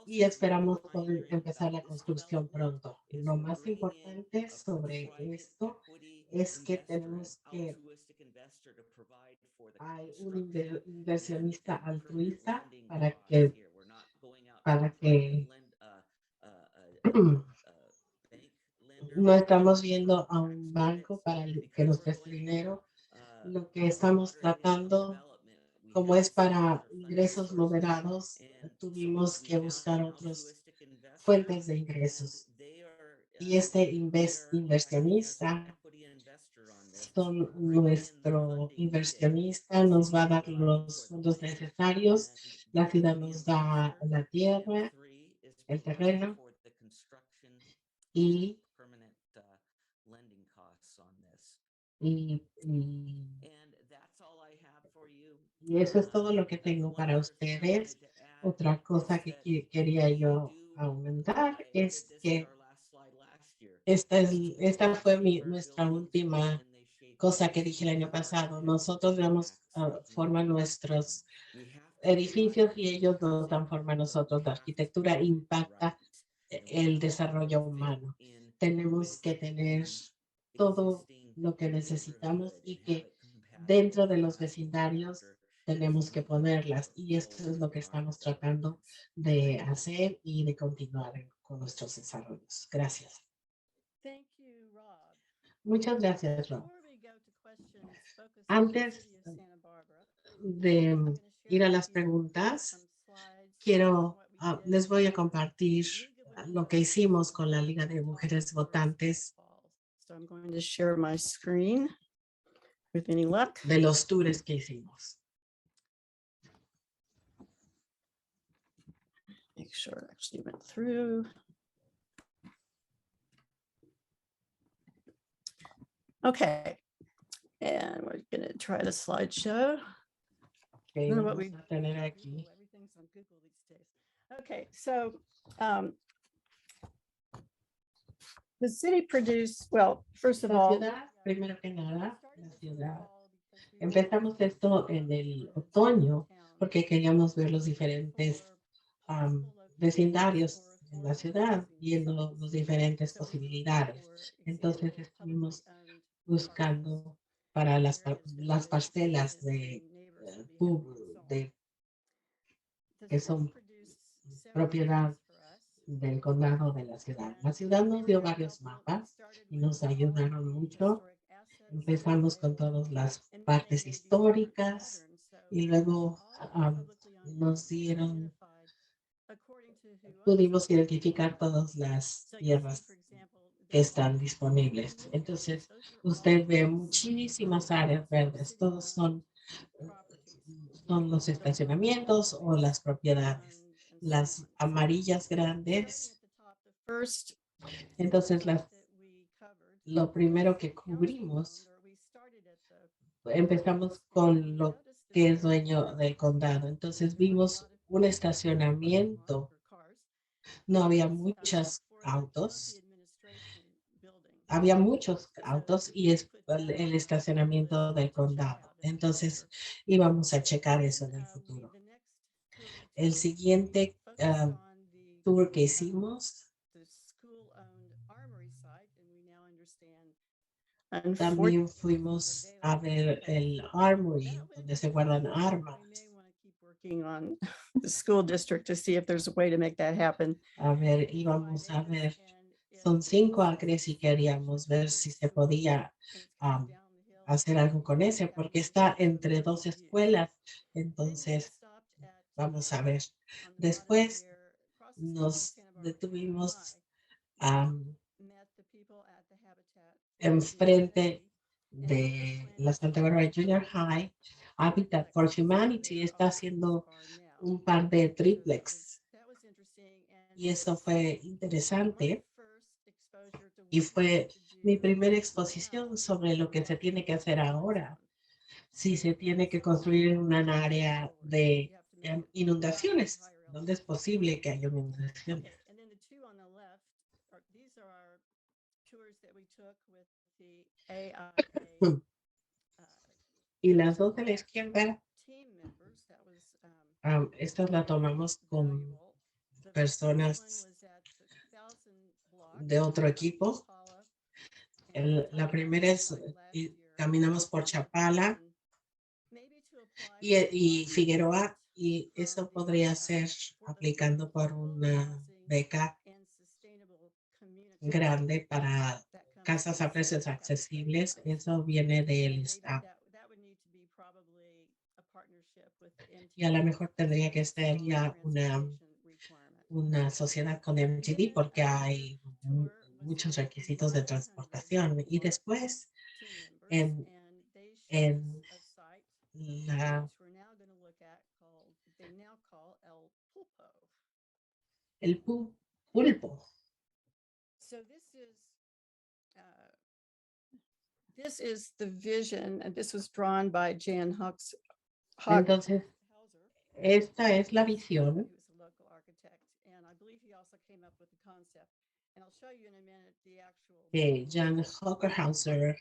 y esperamos poder empezar la construcción pronto. Lo más importante sobre esto es que tenemos que hay un inversionista altruista para que no estamos viendo a un banco para que nos preste dinero. Lo que estamos tratando, como es para ingresos moderados, tuvimos que buscar otras fuentes de ingresos. Y este inversionista nuestro inversionista nos va a dar los fondos necesarios. La ciudad nos da la tierra, el terreno y, y, y eso es todo lo que tengo para ustedes. Otra cosa que quería yo aumentar es que esta fue nuestra última cosa que dije el año pasado. Nosotros damos forma a nuestros edificios y ellos nos dan forma a nosotros. La arquitectura impacta el desarrollo humano. Tenemos que tener todo lo que necesitamos y que dentro de los vecindarios tenemos que ponerlas. Y esto es lo que estamos tratando de hacer y de continuar con nuestros desarrollos. Gracias. Muchas gracias, Rob. Antes de ir a las preguntas, les voy a compartir lo que hicimos con la Liga de Mujeres Votantes de los tours que hicimos. Make sure it actually went through. Okay, and we're going to try the slideshow. Okay, What we tener aquí. everything's on Google these days. Okay, so the city produced, well, first of La all, ciudad, primero que nada, la ciudad. Empezamos esto en el otoño porque queríamos ver los diferentes vecindarios en la ciudad, viendo las diferentes posibilidades. Entonces estuvimos buscando para las parcelas que son propiedad del condado de la ciudad. La ciudad nos dio varios mapas y nos ayudaron mucho. Empezamos con todas las partes históricas y luego pudimos identificar todas las tierras que están disponibles. Entonces, usted ve muchísimas áreas verdes. Todos son los estacionamientos o las propiedades. Las amarillas grandes. Entonces, lo primero que cubrimos empezamos con lo que es dueño del condado. Entonces vimos un estacionamiento, no había muchos autos, había muchos autos y es el estacionamiento del condado. Entonces íbamos a checar eso en el futuro. El siguiente tour que hicimos también fuimos a ver el Armory, donde se guardan armas. Working on the school district to see if there's a way to make that happen. A ver, íbamos a ver, son 5 acres y queríamos ver si se podía hacer algo con ese, porque está entre 2 escuelas. Entonces, vamos a ver. Después nos detuvimos enfrente de la Santa Barbara Junior High. Habitat for Humanity está haciendo un par de triplex y eso fue interesante y fue mi primera exposición sobre lo que se tiene que hacer ahora. Si se tiene que construir en un área de inundaciones, donde es posible que haya inundaciones. Y las dos de la izquierda, esta la tomamos con personas de otro equipo. La primera es, caminamos por Chapala y Figueroa, y eso podría ser aplicando por una beca grande para casas a precios accesibles. Eso viene del Estado. Y a lo mejor tendría que ser ya una sociedad con MTD porque hay muchos requisitos de transportación. Y después en el pulpo. This is the vision, and this was drawn by Jan Hux. Entonces, esta es la visión que Jan Hockhauser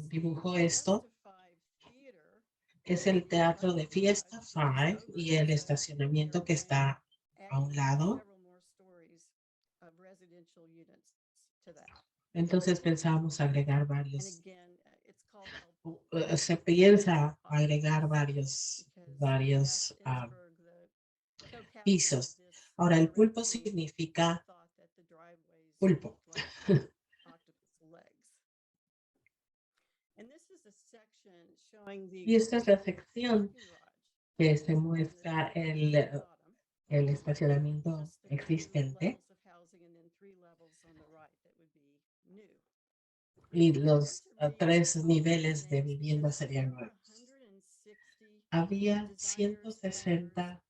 dibujó esto. Es el teatro de Fiesta 5 y el estacionamiento que está a un lado. Entonces pensábamos agregar varios. Se piensa agregar varios pisos. Ahora, el pulpo significa pulpo. Y esta es la sección que se muestra el estacionamiento existente y los 3 niveles de vivienda serían nuevos. Había 160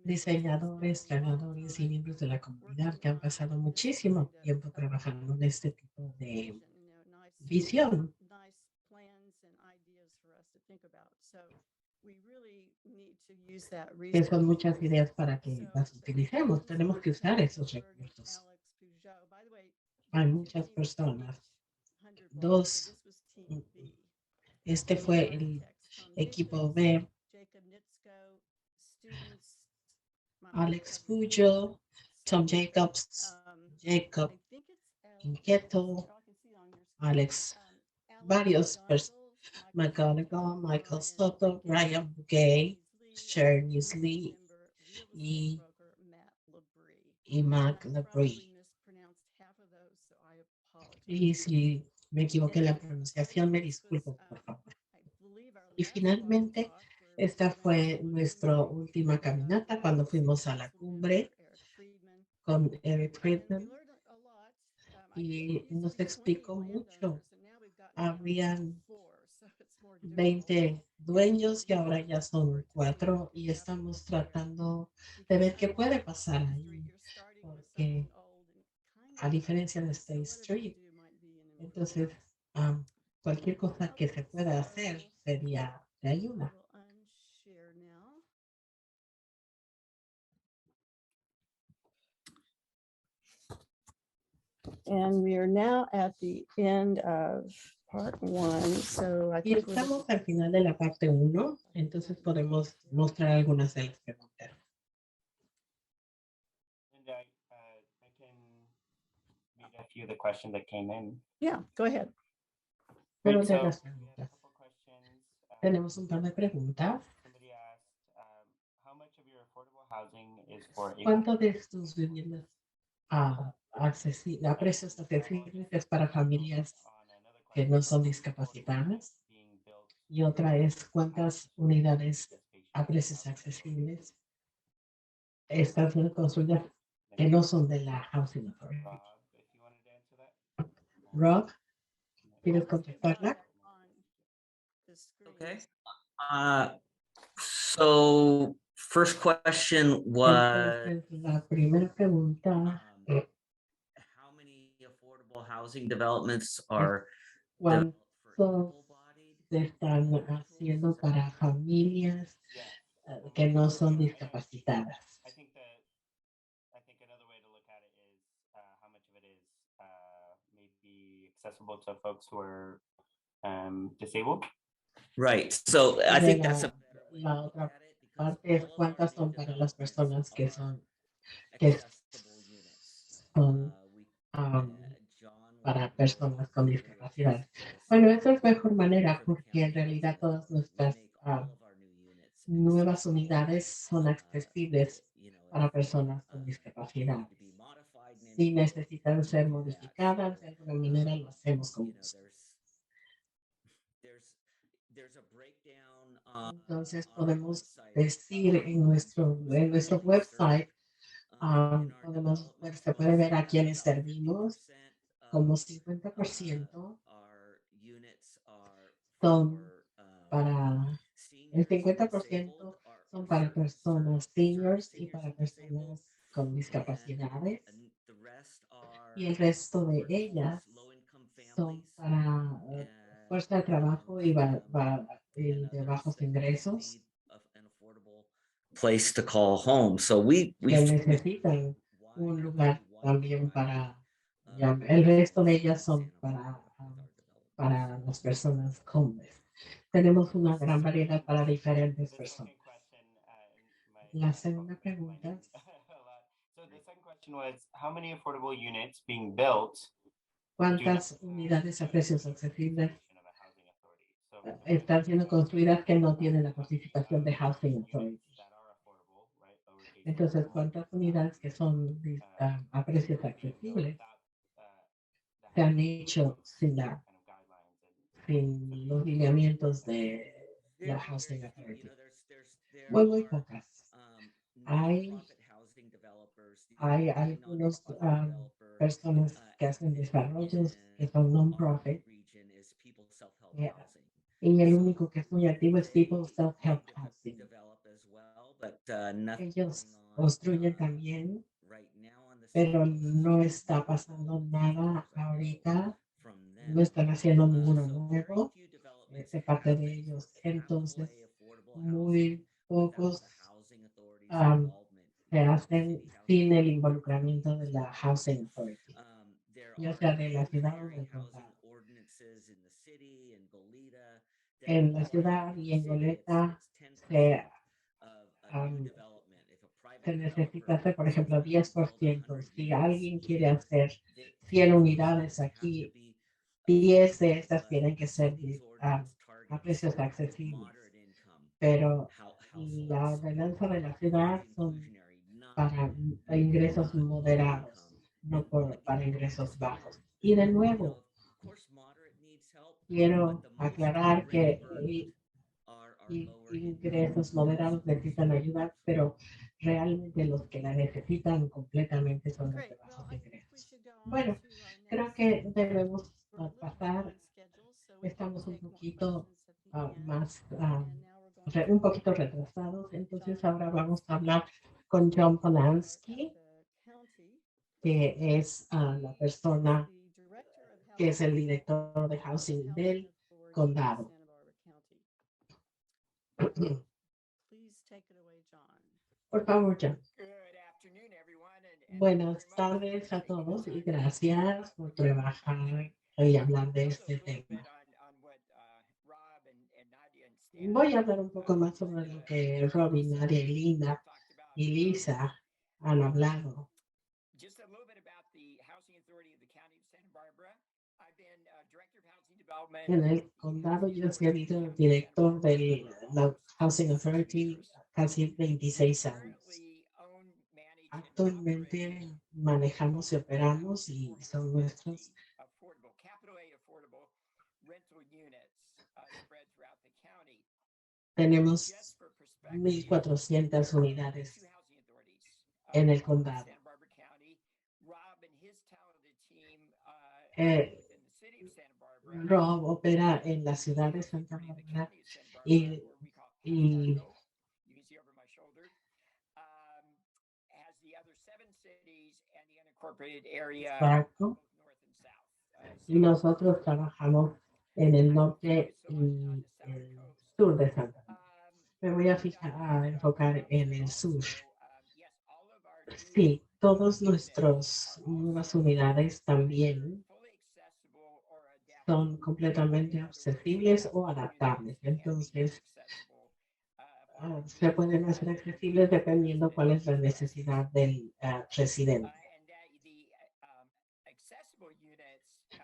diseñadores, planadores y miembros de la comunidad que han pasado muchísimo tiempo trabajando en este tipo de visión. Que son muchas ideas para que las utilicemos. Tenemos que usar esos recursos. Hay muchas personas. Este fue el equipo B. Alex Pujo, Tom Jacobs, Jacob Inquieto, Alex, varios McGonagall, Michael Soto, Brian Gay, Sharon Lee y Mac Labrie. Y si me equivoqué en la pronunciación, me disculpo, por favor. Y finalmente, esta fue nuestra última caminata cuando fuimos a la cumbre con Eric Friedman y nos explicó mucho. Habían 20 dueños y ahora ya son 4 y estamos tratando de ver qué puede pasar ahí, porque a diferencia de State Street, entonces cualquier cosa que se pueda hacer sería de ayuda. We'll unshare now. And we are now at the end of part one, so I Y think we're estamos al final de la parte 1, entonces podemos mostrar algunas de las preguntas. And I can read a few of the questions that came in. yeah, go ahead. Great, Puedo leer so las we have a preguntas. couple questions. Tenemos un par de preguntas. Somebody asked, how much of your affordable housing is for ¿Cuánto de tus viviendas a precios accesibles es para familias que no son discapacitadas? Y otra es cuántas unidades a precios accesibles están siendo construidas que no son de la Housing Authority. Rob, ¿quieres contestarla? Okay. So first question was, Entonces, la primera pregunta, how many affordable housing developments are ¿cuántos developed for able-bodied? se están haciendo para familias que no son discapacitadas? I think another way to look at it is how much of it is maybe accessible to folks who are disabled. Right, so I De think that's la- a better way to la look otra at it, because parte es all of our cuántas new son para las personas que developments son are que accessible units. son John para will personas con share with discapacidad. us this, Bueno, esa es mejor manera for the porque en county realidad housing todas authority. We nuestras make all of our new units nuevas accessible, unidades son accesibles you know, para if, personas con need discapacidad. to be modified in any Si way, necesitan ser we do that. modificadas de alguna manera, lo hacemos con You know, gusto. there's a breakdown Entonces on our podemos website, decir en nuestro website, se puede ver a quienes servimos, como 50% son para, el 50% son para personas seniors y para personas con discapacidades, y el resto de ellas son para fuerza de trabajo y de bajos ingresos place to call home. So we que necesitan un lugar también para, el resto de ellas son para las personas homeless. Tenemos una gran variedad para diferentes personas. La segunda pregunta, So the second question was, how many affordable units being built ¿cuántas unidades a precios accesibles of a housing authority? So están siendo construidas que no tienen la participación de Housing Authority? that are affordable, right? Lowercase Entonces, affordable, ¿cuántas unidades que son a precios accesibles without se han hecho sin kind of guidelines and sin los lineamientos de la Housing Authority? Muy pocas. Hay algunas personas que hacen desarrollos que son non-profit, y el único que es muy activo es People Self-Help Housing. Ellos construyen también, pero no está pasando nada ahorita, no están haciendo ninguno nuevo de parte de ellos. Entonces, muy pocos se hacen sin el involucramiento de la Housing Authority, ya sea de la ciudad o del condado. En la ciudad y en Goleta se necesita hacer, por ejemplo, 10%. Si alguien quiere hacer 100 unidades aquí, 10 de estas tienen que ser a precios accesibles. Pero la ordenanza de la ciudad son para ingresos moderados, no para ingresos bajos. Y de nuevo, quiero aclarar que ingresos moderados necesitan ayuda, pero realmente los que la necesitan completamente son los de bajos ingresos. Bueno, creo que debemos pasar, estamos un poquito un poquito retrasados, entonces ahora vamos a hablar con John Polanski, que es la persona que es el director de Housing del condado. Please take it away, John. Por favor, John. Buenas tardes a todos y gracias por trabajar y hablar de este tema. Voy a hablar un poco más sobre lo que Robin, Nadia y Linda y Lisa han hablado. En el condado yo he sido director de la Housing Authority casi 26 años. Actualmente manejamos y operamos y son nuestros tenemos 1,400 unidades en el condado. Rob opera en la ciudad de Santa Bárbara y Barco, y nosotros trabajamos en el norte y el sur de Santa Bárbara. Me voy a enfocar en el sur. Sí, todas nuestras nuevas unidades también son completamente accesibles o adaptables. Entonces, se pueden hacer accesibles dependiendo cuál es la necesidad del residente.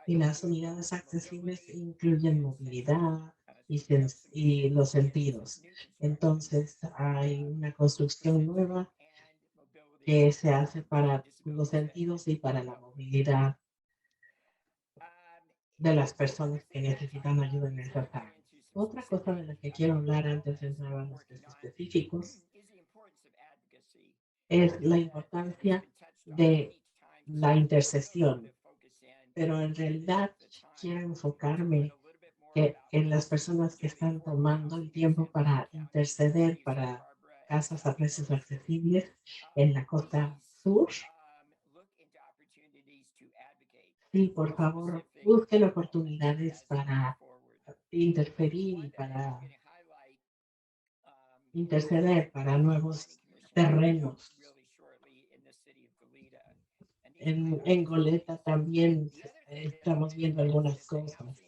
Y las unidades accesibles incluyen movilidad y los sentidos. Entonces, hay una construcción nueva que se hace para los sentidos y para la movilidad de las personas que necesitan ayuda en esas áreas. Otra cosa de la que quiero hablar antes de entrar a los específicos es la importancia de la intercesión. Pero en realidad quiero enfocarme en las personas que están tomando el tiempo para interceder para casas a precios accesibles en la costa sur. Sí, por favor, busquen oportunidades para interferir y para interceder para nuevos terrenos. En Goleta también estamos viendo algunas cosas.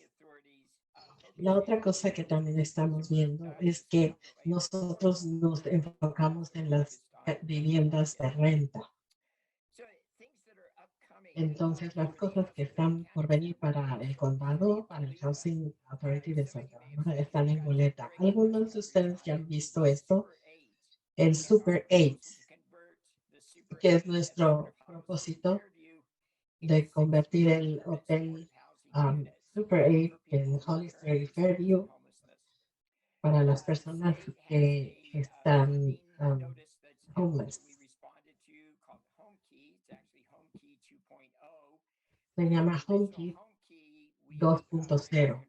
La otra cosa que también estamos viendo es que nosotros nos enfocamos en las viviendas de renta. Entonces, las cosas que están por venir para el condado, para el Housing Authority de Santa Bárbara, están en Goleta. Algunos de ustedes ya han visto esto, el Super 8, que es nuestro propósito de convertir el hotel Super 8 en Hollister y Fairview para las personas que están homeless. Se llama HomeKey 2.0.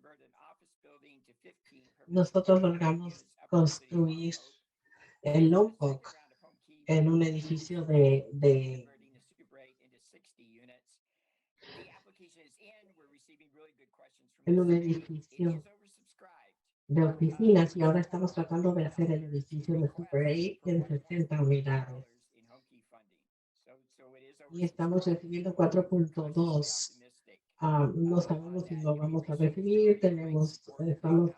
Nosotros logramos construir el Lompoc en un edificio de oficinas y ahora estamos tratando de hacer el edificio de Super 8 en 60 unidades. Y estamos recibiendo 4.2. No sabemos si lo vamos a recibir, estamos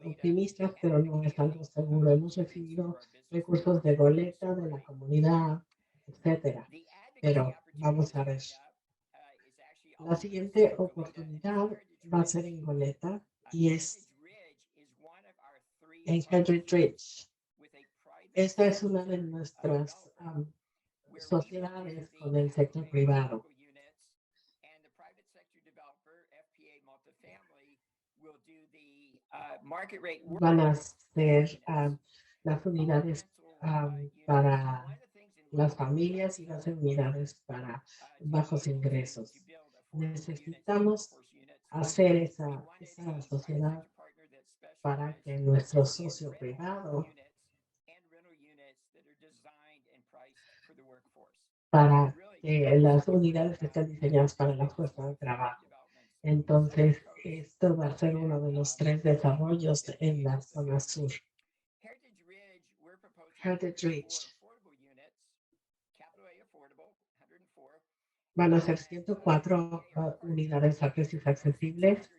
optimistas, pero no es algo seguro. Hemos recibido recursos de Goleta, de la comunidad, etcétera. Pero vamos a ver. La siguiente oportunidad va a ser en Goleta y es en Hedrick Ridge. Esta es una de nuestras sociedades con el sector privado. Van a ser las unidades para las familias y las unidades para bajos ingresos. Necesitamos hacer esa sociedad para que nuestro socio privado, para que las unidades estén diseñadas para la fuerza de trabajo. Entonces, Esto va a ser uno de los 3 desarrollos en la zona sur. Heritage Ridge. Van a ser 104 unidades a precios accesibles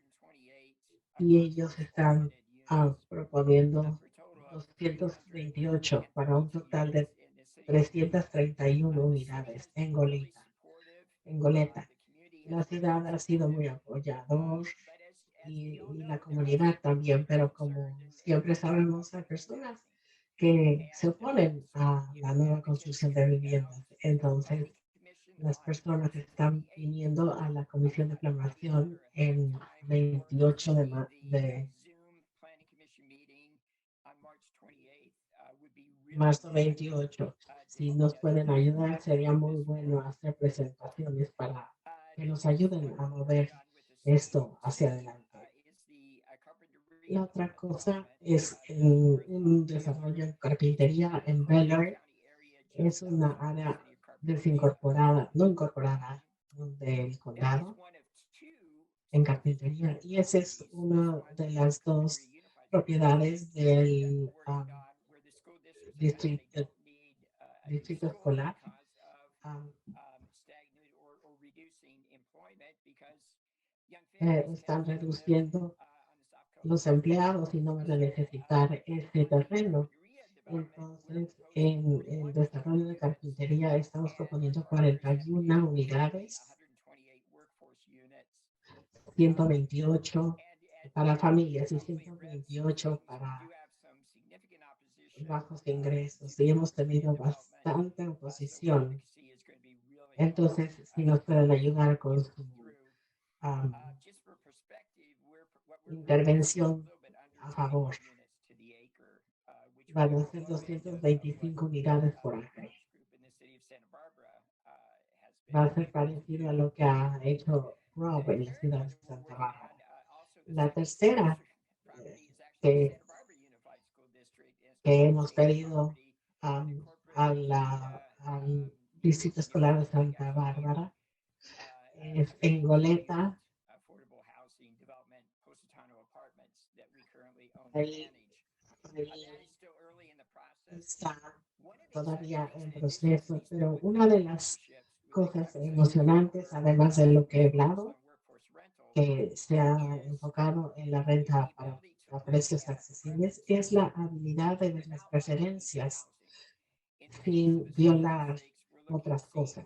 y ellos están proponiendo 228 para un total de 331 unidades en Goleta. La ciudad ha sido muy apoyador y la comunidad también, pero como siempre sabemos, hay personas que se oponen a la nueva construcción de viviendas. Entonces, las personas están viniendo a la comisión de planeación en 28 de marzo 28. Si nos pueden ayudar, sería muy bueno hacer presentaciones para que nos ayuden a mover esto hacia adelante. La otra cosa es un desarrollo en carpintería en Bel Air. Es una área desincorporada, no incorporada del condado en carpintería. Y esa es una de las 2 propiedades del distrito escolar. Están reduciendo los empleados y no van a necesitar ese terreno. Entonces, en el desarrollo de carpintería estamos proponiendo 41 unidades, 128 para familias y 128 para bajos ingresos. Y hemos tenido bastante oposición. Entonces, si nos pueden ayudar con su intervención a favor, van a ser 225 unidades por acre. Va a ser parecido a lo que ha hecho Rob en la ciudad de Santa Bárbara. La tercera que hemos pedido al distrito escolar de Santa Bárbara es en Goleta. Ahí está todavía en proceso, pero una de las cosas emocionantes, además de lo que he hablado, que se ha enfocado en la renta a precios accesibles, es la habilidad de ver las preferencias sin violar otras cosas.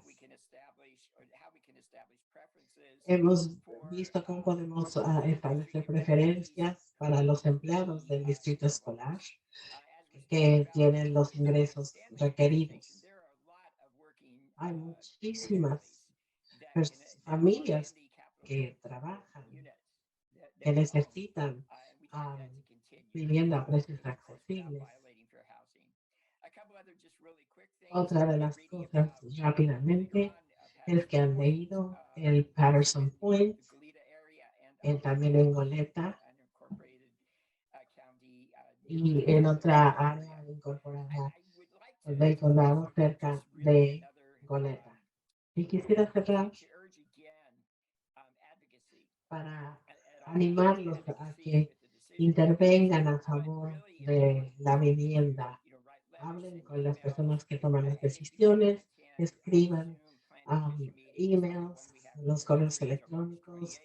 Hemos visto cómo podemos establecer preferencias para los empleados del distrito escolar que tienen los ingresos requeridos. Hay muchísimas familias que trabajan, que necesitan vivienda a precios accesibles. Otra de las cosas rápidamente es que han leído el Patterson Point, también en Goleta y en otra área incorporada del condado cerca de Goleta. Y quisiera cerrar para animarlos a que intervengan a favor de la vivienda. Hablen con las personas que toman las decisiones, escriban emails, los correos electrónicos.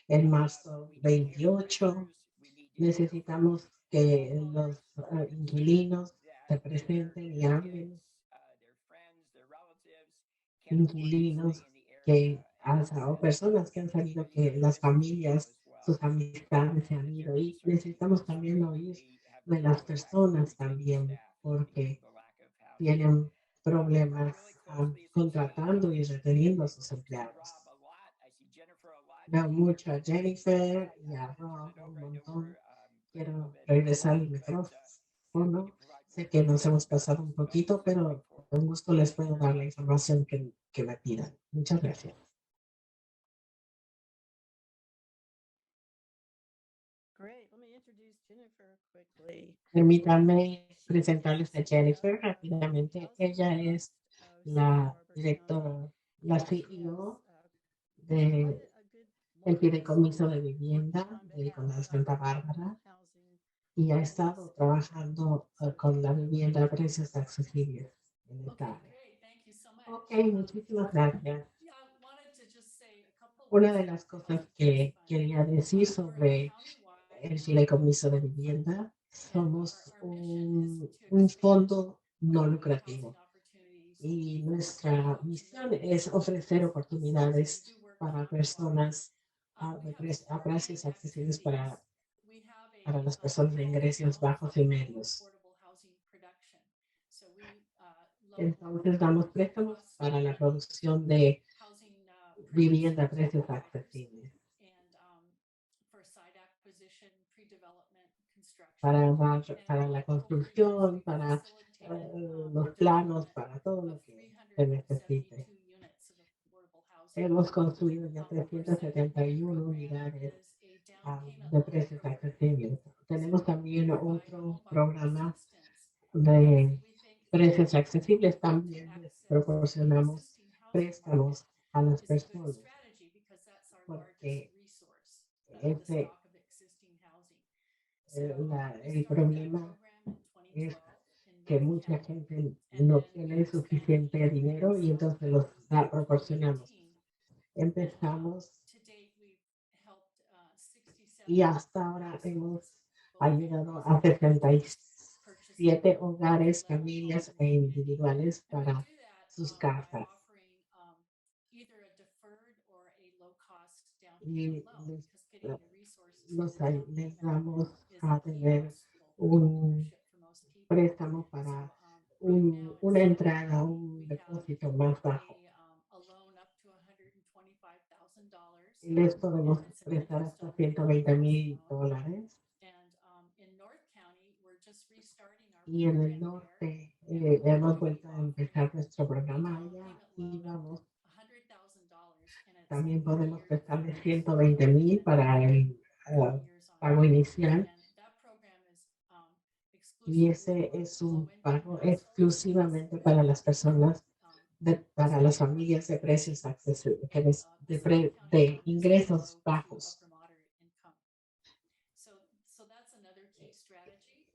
En marzo 28 necesitamos que los inquilinos se presenten y hablen. Inquilinos que o personas que han salido, que las familias, sus amistades se han ido, y necesitamos también oír de las personas también, porque tienen problemas contratando y reteniendo a sus empleados. Veo mucho a Jennifer y a Rob un montón. Quiero regresar al micrófono. Sé que nos hemos pasado un poquito, pero con gusto les puedo dar la información que me pidan. Muchas gracias. Great. Let me introduce Jennifer quickly. Permítanme presentarles a Jennifer rápidamente. Ella es la directora, la CEO de el fideicomiso de vivienda del condado de Santa Bárbara y ha estado trabajando con la vivienda a precios accesibles en esta área. Ok, muchísimas gracias. Una de las cosas que quería decir sobre el fideicomiso de vivienda, somos un fondo no lucrativo y nuestra misión es ofrecer oportunidades para personas a precios accesibles para las personas de ingresos bajos y medios. Entonces damos préstamos para la producción de vivienda a precios accesibles. Para la construcción, para los planos, para todo lo que se necesite. Hemos construido ya 371 unidades de precios accesibles. Tenemos también otro programa de precios accesibles. También les proporcionamos préstamos a las personas porque ese, el problema es que mucha gente no tiene suficiente dinero y entonces los proporcionamos. Empezamos y hasta ahora hemos ayudado a 77 hogares, familias e individuales para sus casas. Y les damos a tener un préstamo para una entrada, un depósito más bajo. Y les podemos prestar hasta $120,000. Y en el norte hemos vuelto a empezar nuestro programa allá y vamos. También podemos prestarle 120,000 para el pago inicial. Y ese es un pago exclusivamente para las personas, para las familias de precios accesibles, de ingresos bajos.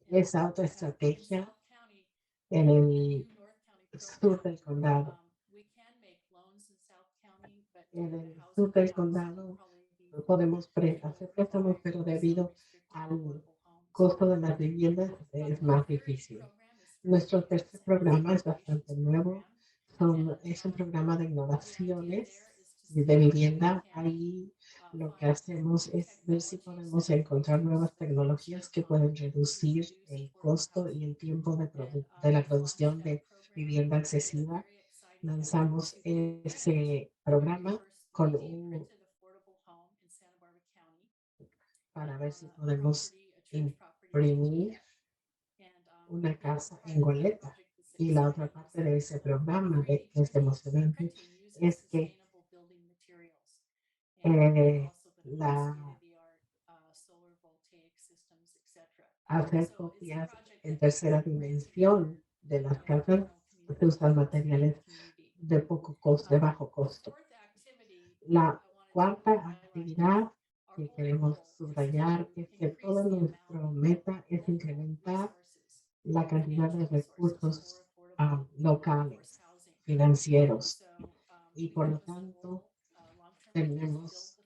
Esa otra estrategia en el sur del condado. En el sur del condado podemos hacer préstamos, pero debido al costo de las viviendas es más difícil. Nuestro tercer programa es bastante nuevo. Es un programa de innovaciones de vivienda. Ahí lo que hacemos es ver si podemos encontrar nuevas tecnologías que pueden reducir el costo y el tiempo de la producción de vivienda accesible. Lanzamos ese programa para ver si podemos imprimir una casa en Goleta. Y la otra parte de ese programa que es emocionante es que hacer copias en tercera dimensión de las casas se usan materiales de poco costo, de bajo costo. La cuarta actividad que queremos subrayar es que toda nuestra meta es incrementar la cantidad de recursos locales, financieros, y por lo tanto tenemos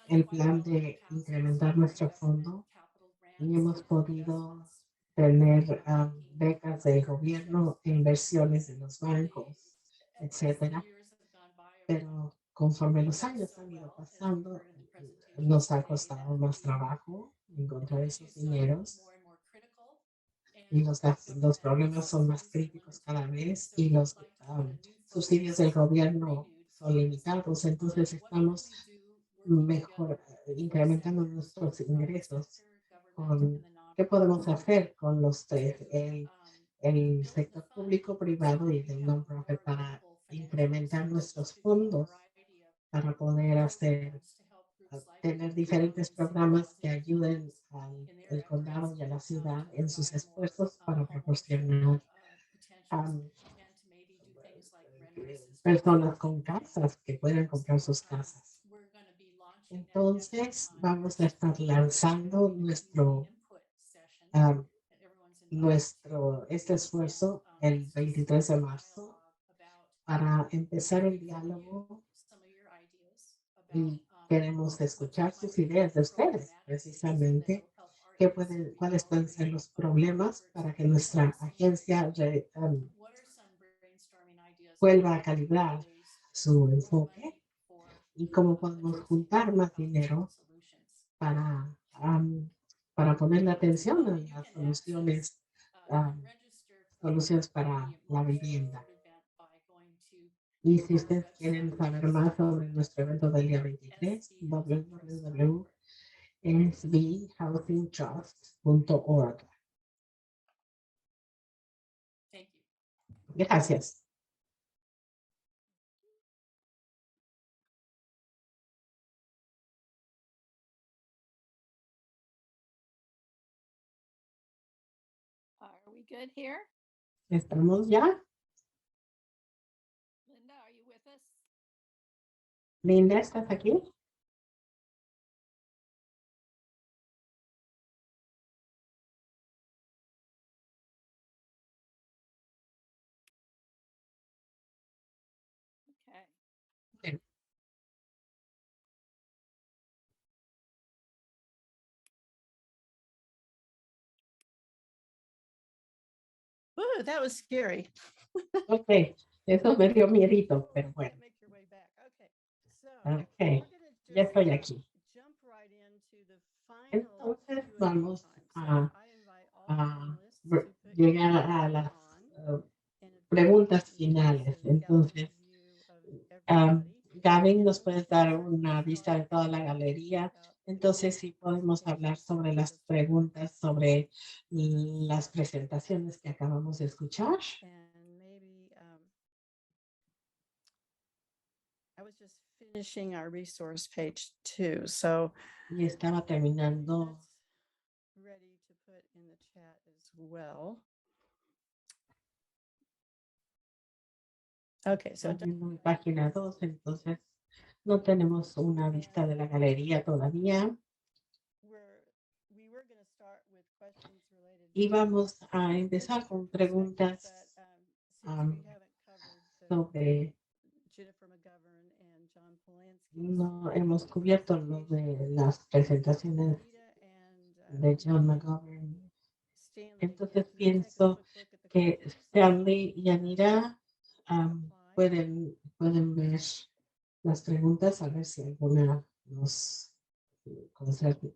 el plan de incrementar nuestro fondo y hemos podido tener becas del gobierno e inversiones de los bancos, etcétera. Pero conforme los años han ido pasando, nos ha costado más trabajo encontrar esos dineros y los problemas son más críticos cada vez y los subsidios del gobierno son limitados. Entonces estamos mejor incrementando nuestros ingresos. ¿Qué podemos hacer con los tres? El sector público, privado y del non-profit para incrementar nuestros fondos para poder tener diferentes programas que ayuden al condado y a la ciudad en sus esfuerzos para proporcionar personas con casas que puedan comprar sus casas. Entonces, vamos a estar lanzando este esfuerzo el 23 de marzo para empezar el diálogo y queremos escuchar sus ideas de ustedes, precisamente, cuáles pueden ser los problemas para que nuestra agencia vuelva a calibrar su enfoque y cómo podemos juntar más dinero para, para ponerle atención a las soluciones para la vivienda. Y si ustedes quieren saber más sobre nuestro evento del día 23, www.sbhousingtrust.org. Gracias. Are we good here? ¿Estamos ya? Linda, are you with us? Linda, ¿estás aquí? Okay. Bien. Ooh, that was scary. Ok, eso me dio miedito, pero bueno. Make your way back. Okay. So, Ok, we're gonna ya just, estoy aquí. jump right into the final Entonces Q&A vamos time. a, So I invite all a panelists to put llegar your a mic las on and preguntas advance finales. into gallery Entonces, view of everybody. Gavin, ¿nos And puedes let's dar start una with vista de toda la galería? about Entonces, sí podemos hablar sobre las preguntas, sobre las presentaciones que acabamos de escuchar. and maybe I was just finishing our resource page too. So Y estaba terminando. that's ready to put in the chat as well. Okay, so En página 2, entonces no tenemos una vista de la galería todavía. we were going to start with questions related Y to vamos a empezar con preguntas but since we haven't covered sobre, Jennifer McGovern and John Polanski, no hemos cubierto lo de las presentaciones de John McGovern. Entonces pienso que Stanley y Anira pueden ver las preguntas, a ver si alguna nos concierne.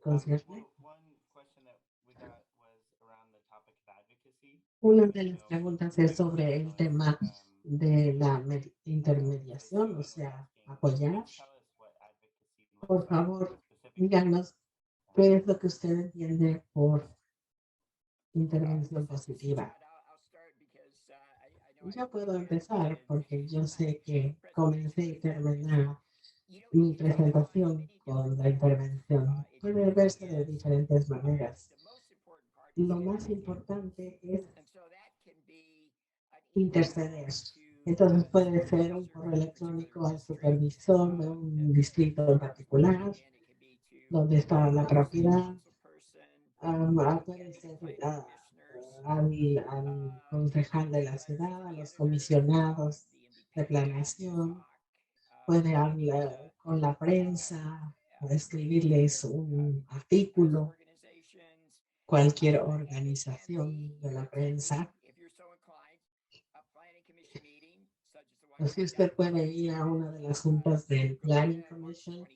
One question that we got was around the topic of advocacy. Una de las preguntas es sobre el tema de la intermediación, o sea, apoyar. Por favor, díganos qué es lo que usted entiende por intervención positiva. Yo puedo empezar porque yo sé que comencé y terminé mi presentación con la intervención. Puede verse de diferentes maneras. Lo más importante es interceder. Entonces puede ser un correo electrónico al supervisor de un distrito en particular, donde está la propiedad. Puede ser al concejal de la ciudad, a los comisionados de planeación. Puede hablar con la prensa, escribirles un artículo, cualquier organización de la prensa. Así usted puede ir a una de las juntas del Planning Commission.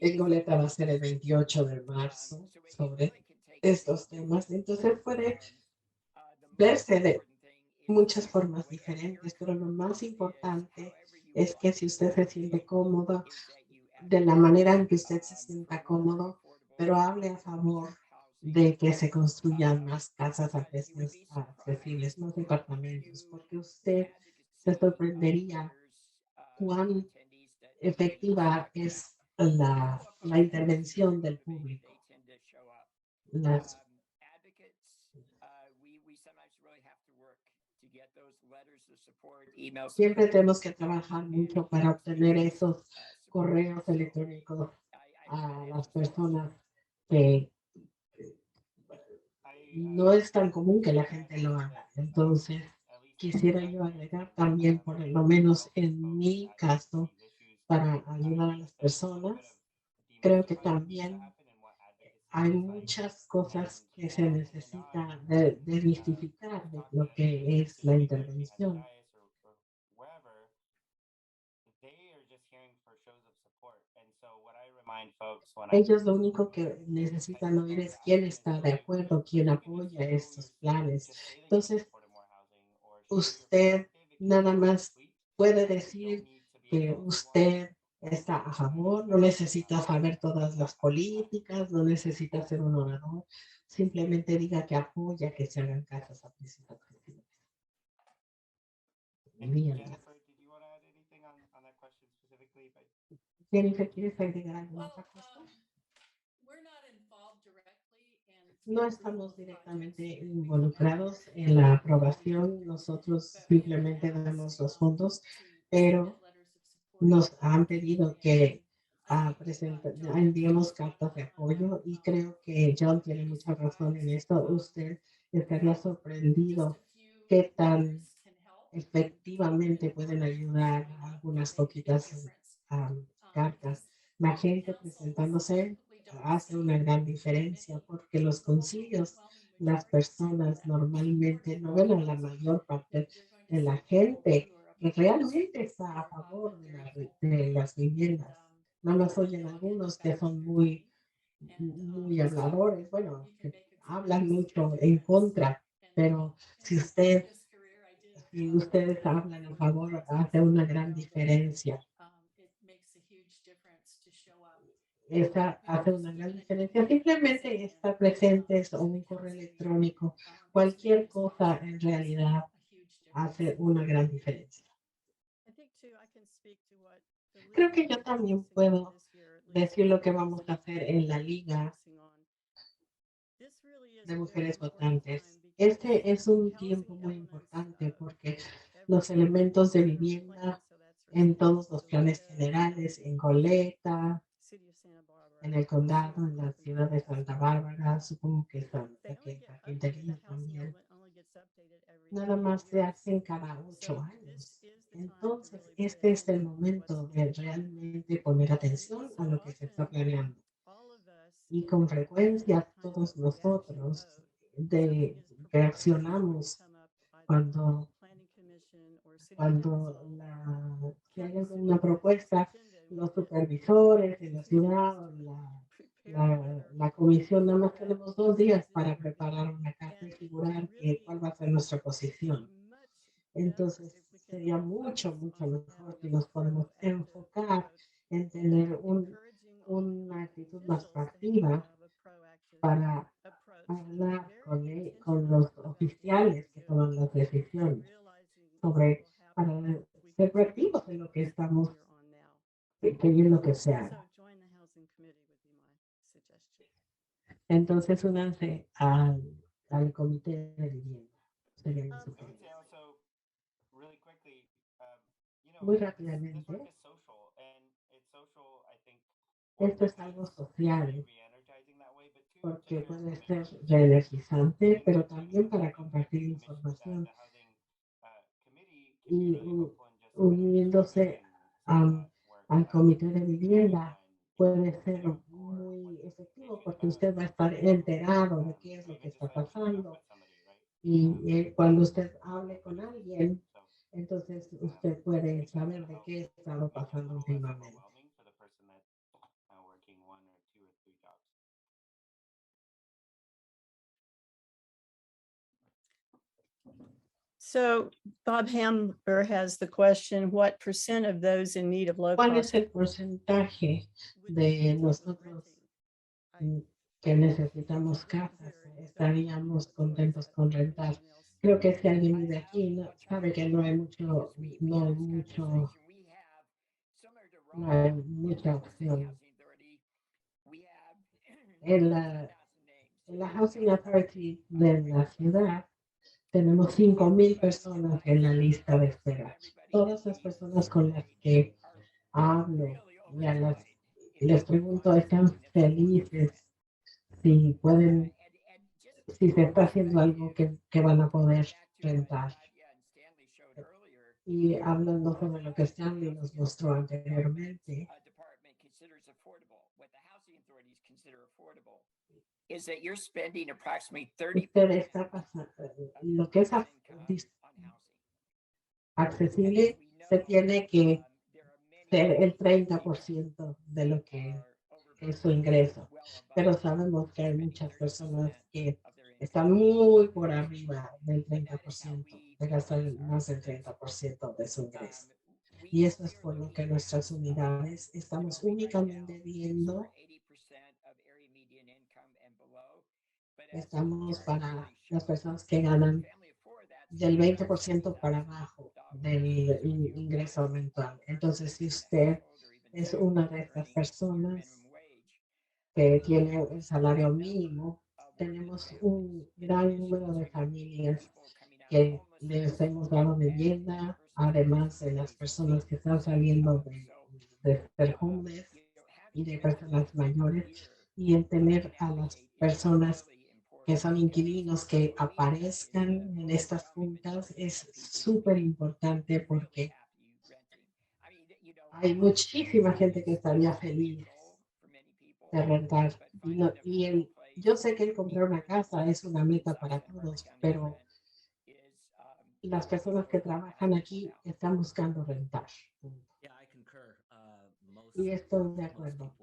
El boleta va a ser el 28 de marzo sobre estos temas. Entonces puede verse de muchas formas diferentes, pero lo más importante es que si usted se siente cómodo, de la manera en que usted se sienta cómodo, pero hable a favor de que se construyan más casas a precios accesibles, más departamentos, porque usted se sorprendería cuán efectiva es la intervención del público. Siempre tenemos que trabajar mucho para obtener esos correos electrónicos a las personas que no es tan común que la gente lo haga. Entonces, quisiera yo agregar también, por lo menos en mi caso, para ayudar a las personas, creo que también hay muchas cosas que se necesita de desmitificar de lo que es la intervención. Ellos lo único que necesitan oír es quién está de acuerdo, quién apoya estos planes. Entonces, usted nada más puede decir que usted está a favor, no necesita saber todas las políticas, no necesita ser un orador, simplemente diga que apoya que se hagan casas a precios accesibles. Viviendas. Jennifer, ¿quieres agregar alguna otra cosa? No estamos directamente involucrados en la aprobación, nosotros simplemente damos los fondos, pero nos han pedido que enviemos cartas de apoyo y creo que John tiene mucha razón en esto. Usted estaría sorprendido qué tan efectivamente pueden ayudar algunas poquitas cartas. La gente presentándose hace una gran diferencia porque los concilios, las personas normalmente no ven a la mayor parte de la gente que realmente está a favor de las viviendas. No los oyen algunos que son muy habladores, bueno, que hablan mucho en contra, pero si ustedes hablan a favor, hace una gran diferencia. Esa hace una gran diferencia. Simplemente estar presentes o un correo electrónico, cualquier cosa en realidad hace una gran diferencia. Creo que yo también puedo decir lo que vamos a hacer en la Liga de Mujeres Votantes. Este es un tiempo muy importante porque los elementos de vivienda en todos los planes generales, en Goleta, en el condado, en la ciudad de Santa Bárbara, supongo que aquí en Texas también. Nada más se hacen cada 8 años. Entonces, este es el momento de realmente poner atención a lo que se está planeando. Y con frecuencia todos nosotros reaccionamos cuando si hay alguna propuesta, los supervisores de la ciudad, la comisión, nada más tenemos 2 días para preparar una carta y figurar cuál va a ser nuestra posición. Entonces, sería mucho mejor si nos podemos enfocar en tener una actitud más proactiva para hablar con los oficiales que toman las decisiones para ser proactivos en lo que estamos queriendo que se haga. Entonces, únanse al comité de vivienda. Sería mi sugerencia. Muy rápidamente, esto es algo social, porque puede ser reenergizante, pero también para compartir información y uniéndose al comité de vivienda puede ser muy efectivo porque usted va a estar enterado de qué es lo que está pasando y cuando usted hable con alguien, entonces usted puede saber de qué está pasando últimamente. So Bob Hamber has the question, what % of those in need of low ¿Cuál cost es el porcentaje de nosotros que necesitamos casas? Estaríamos contentos con rentar. Creo que si alguien vive aquí, sabe que no hay mucha opción. En la Housing Authority de la ciudad tenemos 5,000 personas en la lista de espera. Todas las personas con las que hablo y les pregunto, ¿están felices? Si pueden, si se está haciendo algo que van a poder rentar. Y hablando sobre lo que Stanley nos mostró anteriormente, is that you're spending approximately 30 usted está pasando, lo que es accesible se tiene que ser el 30% de lo que es su ingreso. Pero sabemos que hay muchas personas que están muy por arriba del 30%, de gastar más del 30% de su ingreso. Y eso es por lo que nuestras unidades estamos únicamente viendo, estamos para las personas que ganan del 20% para abajo del ingreso mensual. Entonces, si usted es una de estas personas que tiene el salario mínimo, tenemos un gran número de familias que les hemos dado vivienda, además de las personas que están saliendo de ser homeless y de personas mayores, y el tener a las personas que son inquilinos que aparezcan en estas juntas es súper importante porque hay muchísima gente que estaría feliz de rentar. Yo sé que el comprar una casa es una meta para todos, pero las personas que trabajan aquí están buscando rentar. Y estoy de acuerdo.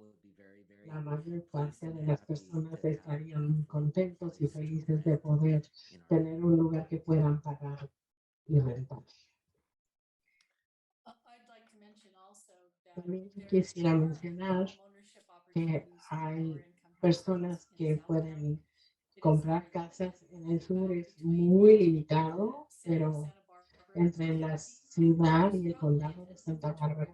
La mayor parte de las personas estarían contentos y felices de poder tener un lugar que puedan pagar y rentar. También quisiera mencionar que hay personas que pueden comprar casas en el sur, es muy limitado, pero entre la ciudad y el condado de Santa Bárbara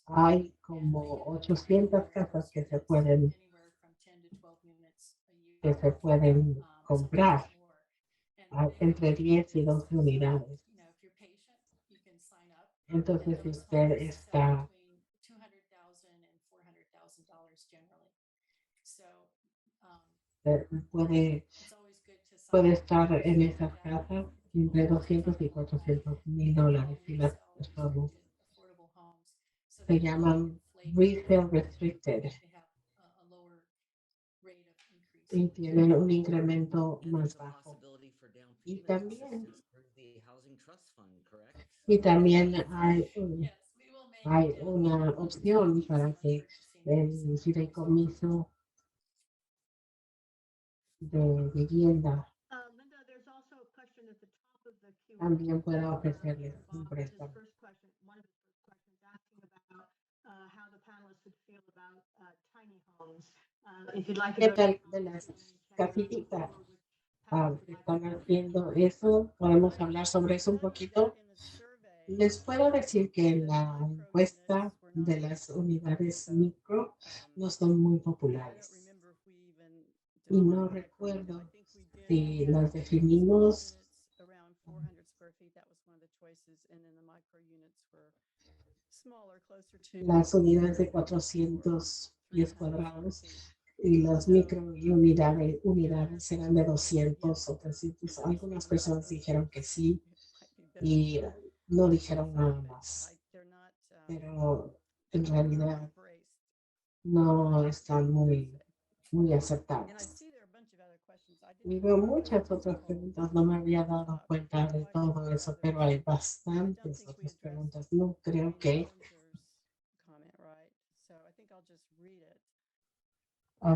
hay como 800 casas que se pueden comprar entre 10 y 12 unidades. Entonces, si usted está puede estar en esas casas entre 200 y 400,000 dólares y las personas se llaman resale restricted y tienen un incremento más bajo. Y también hay una opción para que el fideicomiso de vivienda también pueda ofrecerles un préstamo. ¿Qué tal de las casitas que están haciendo eso? ¿Podemos hablar sobre eso un poquito? Les puedo decir que en la encuesta de las unidades micro no son muy populares. Y no recuerdo si las definimos. Las unidades de 400 pies cuadrados y las micro unidades eran de 200 o 300. Algunas personas dijeron que sí y no dijeron nada más. Pero en realidad no están muy aceptadas. Y veo muchas otras preguntas, no me había dado cuenta de todo eso, pero hay bastantes otras preguntas. No creo que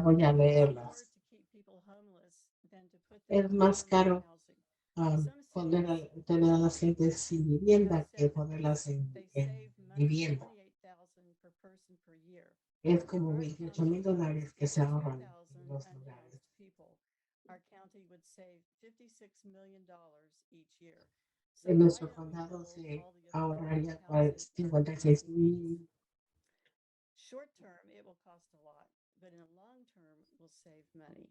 voy a leerlas. Es más caro tener a las gentes sin vivienda que ponerlas en vivienda. Es como 28,000 dólares que se ahorran en los lugares. En nuestro condado se ahorraría 56,000. Short term, it will cost a lot, but in the long term, will save money.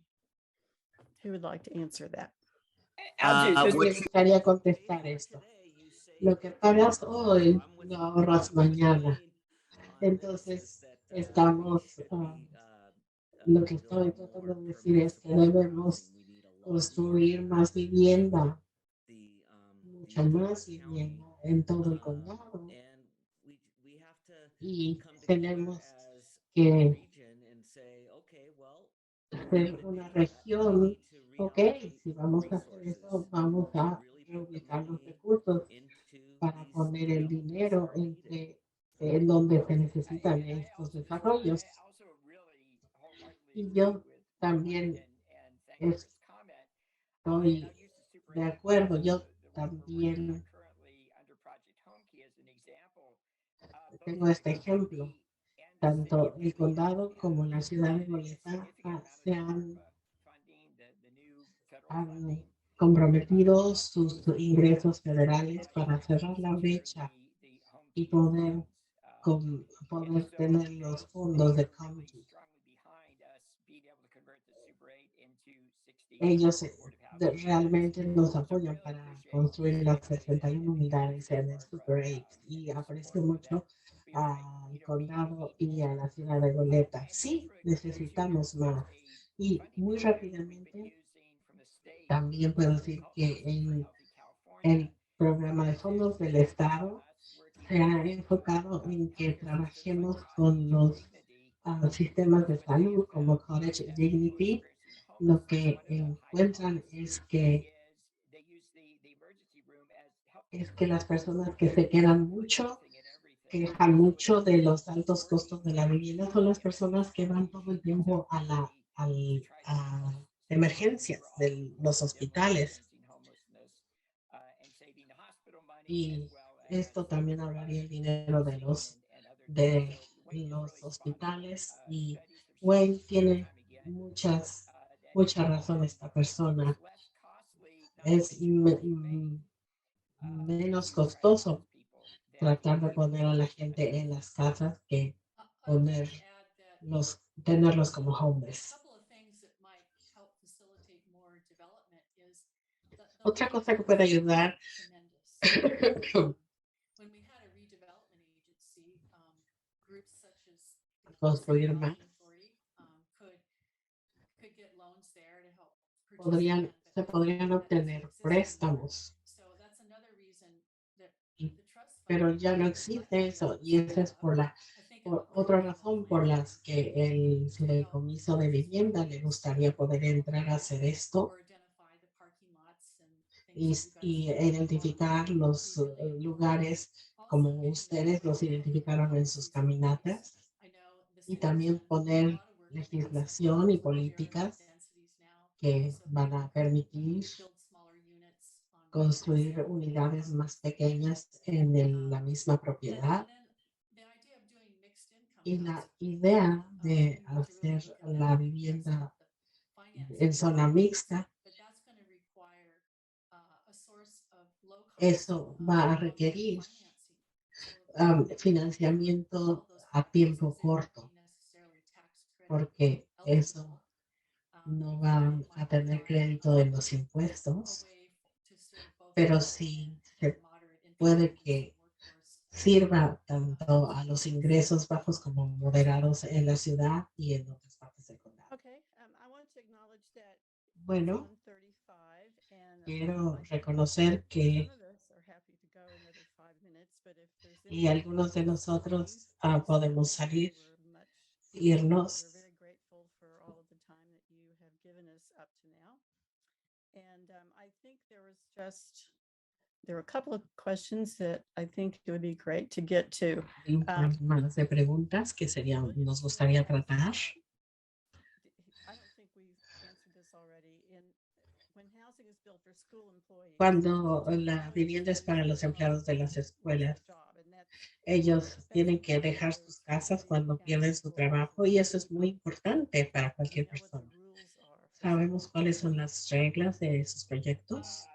Who would like to answer that? I'll do Me gustaría contestar esto. lo que pagas hoy lo ahorras mañana. Entonces, estamos, lo que estoy tratando de decir es que debemos construir más vivienda, mucha más vivienda en todo el condado. Y tenemos que hacer una región. Ok, si vamos a hacer eso, vamos a reubicar los recursos para poner el dinero en donde se necesitan estos desarrollos. Y yo también estoy de acuerdo, yo también tengo este ejemplo. Tanto el condado como la ciudad de Goleta se han comprometido sus ingresos federales para cerrar la brecha y poder tener los fondos de county. Ellos realmente nos apoyan para construir las 61 unidades en el Super 8 y aprecio mucho al condado y a la ciudad de Goleta. Sí, necesitamos más. Y muy rápidamente, también puedo decir que en el programa de fondos del Estado se ha enfocado en que trabajemos con los sistemas de salud como College Dignity. Lo que encuentran es que las personas que se quedan mucho, quejan mucho de los altos costos de la vivienda, son las personas que van todo el tiempo a emergencias de los hospitales. Y esto también hablaría el dinero de los hospitales. Y Wayne tiene mucha razón esta persona. Es menos costoso tratar de poner a la gente en las casas que tenerlos como homeless. Otra cosa que puede ayudar construir más se podrían obtener préstamos, pero ya no existe eso, y esa es por otra razón por las que el fideicomiso de vivienda le gustaría poder entrar a hacer esto y identificar los lugares como ustedes los identificaron en sus caminatas, y también poner legislación y políticas que van a permitir construir unidades más pequeñas en la misma propiedad. Y la idea de hacer la vivienda en zona mixta, eso va a requerir financiamiento a tiempo corto, porque eso no van a tener crédito en los impuestos, pero sí se puede que sirva tanto a los ingresos bajos como moderados en la ciudad y en otras partes del condado. Bueno, quiero reconocer que y algunos de nosotros podemos salir, irnos. There were a couple of questions that I think it would be great to get to. Más de preguntas que nos gustaría tratar. Cuando la vivienda es para los empleados de las escuelas, ellos tienen que dejar sus casas cuando pierden su trabajo, y eso es muy importante para cualquier persona. ¿Sabemos cuáles son las reglas de esos proyectos?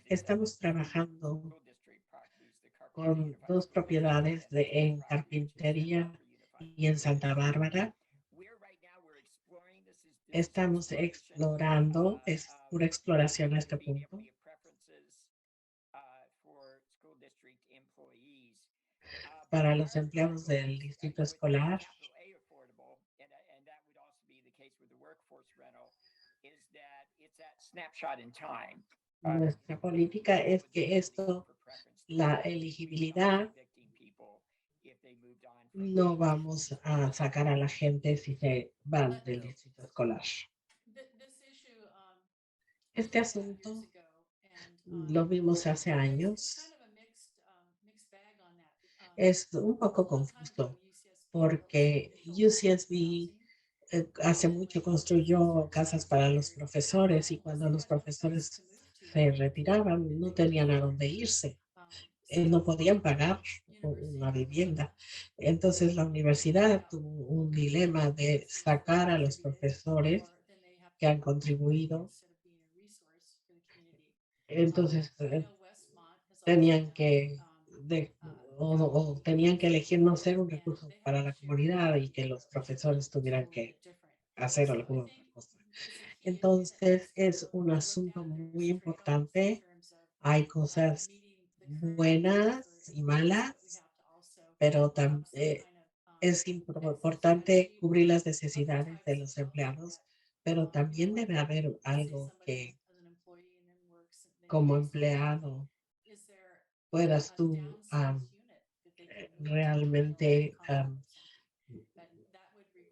Estamos trabajando con 2 propiedades en carpintería y en Santa Bárbara. Estamos explorando, es pura exploración a este punto, para los empleados del distrito escolar. Capital A affordable, and that would also be the case with the workforce rental, is that it's that snapshot in time. Nuestra política es que esto, la elegibilidad, no vamos a sacar a la gente si se van del distrito escolar. Este asunto lo vimos hace años. Es un poco confuso porque UCSB hace mucho construyó casas para los profesores y cuando los profesores se retiraban no tenían a dónde irse. No podían pagar una vivienda. Entonces la universidad tuvo un dilema de sacar a los profesores que han contribuido. Entonces tenían que o tenían que elegir no ser un recurso para la comunidad y que los profesores tuvieran que hacer alguna otra cosa. Entonces es un asunto muy importante. Hay cosas buenas y malas, pero es importante cubrir las necesidades de los empleados, pero también debe haber algo que como empleado puedas tú realmente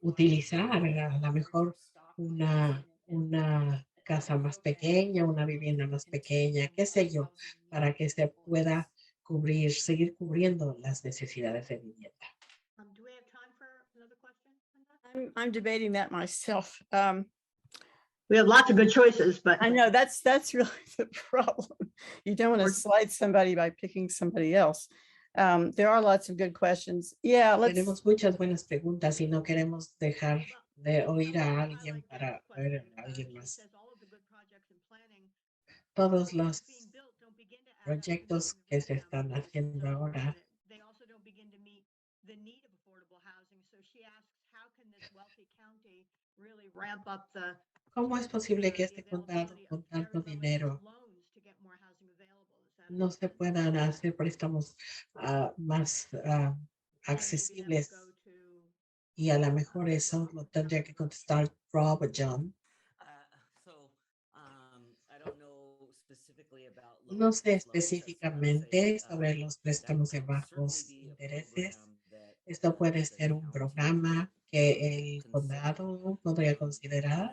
utilizar a lo mejor una casa más pequeña, una vivienda más pequeña, qué sé yo, para que se pueda seguir cubriendo las necesidades de vivienda. Do we have time for another question? I'm debating that myself. We have lots of good choices, but I know that's really the problem. You don't want to slide somebody by picking somebody else. There are lots of good questions. Yeah, Tenemos muchas buenas preguntas y no queremos dejar de oír a alguien para oír a alguien más. Todos los proyectos que se están haciendo ahora ¿cómo es posible que este condado con tanto dinero no se puedan hacer préstamos más accesibles? Y a lo mejor eso lo tendría que contestar Rob o John. No sé específicamente sobre los préstamos de bajos intereses. Esto puede ser un programa que el condado podría considerar.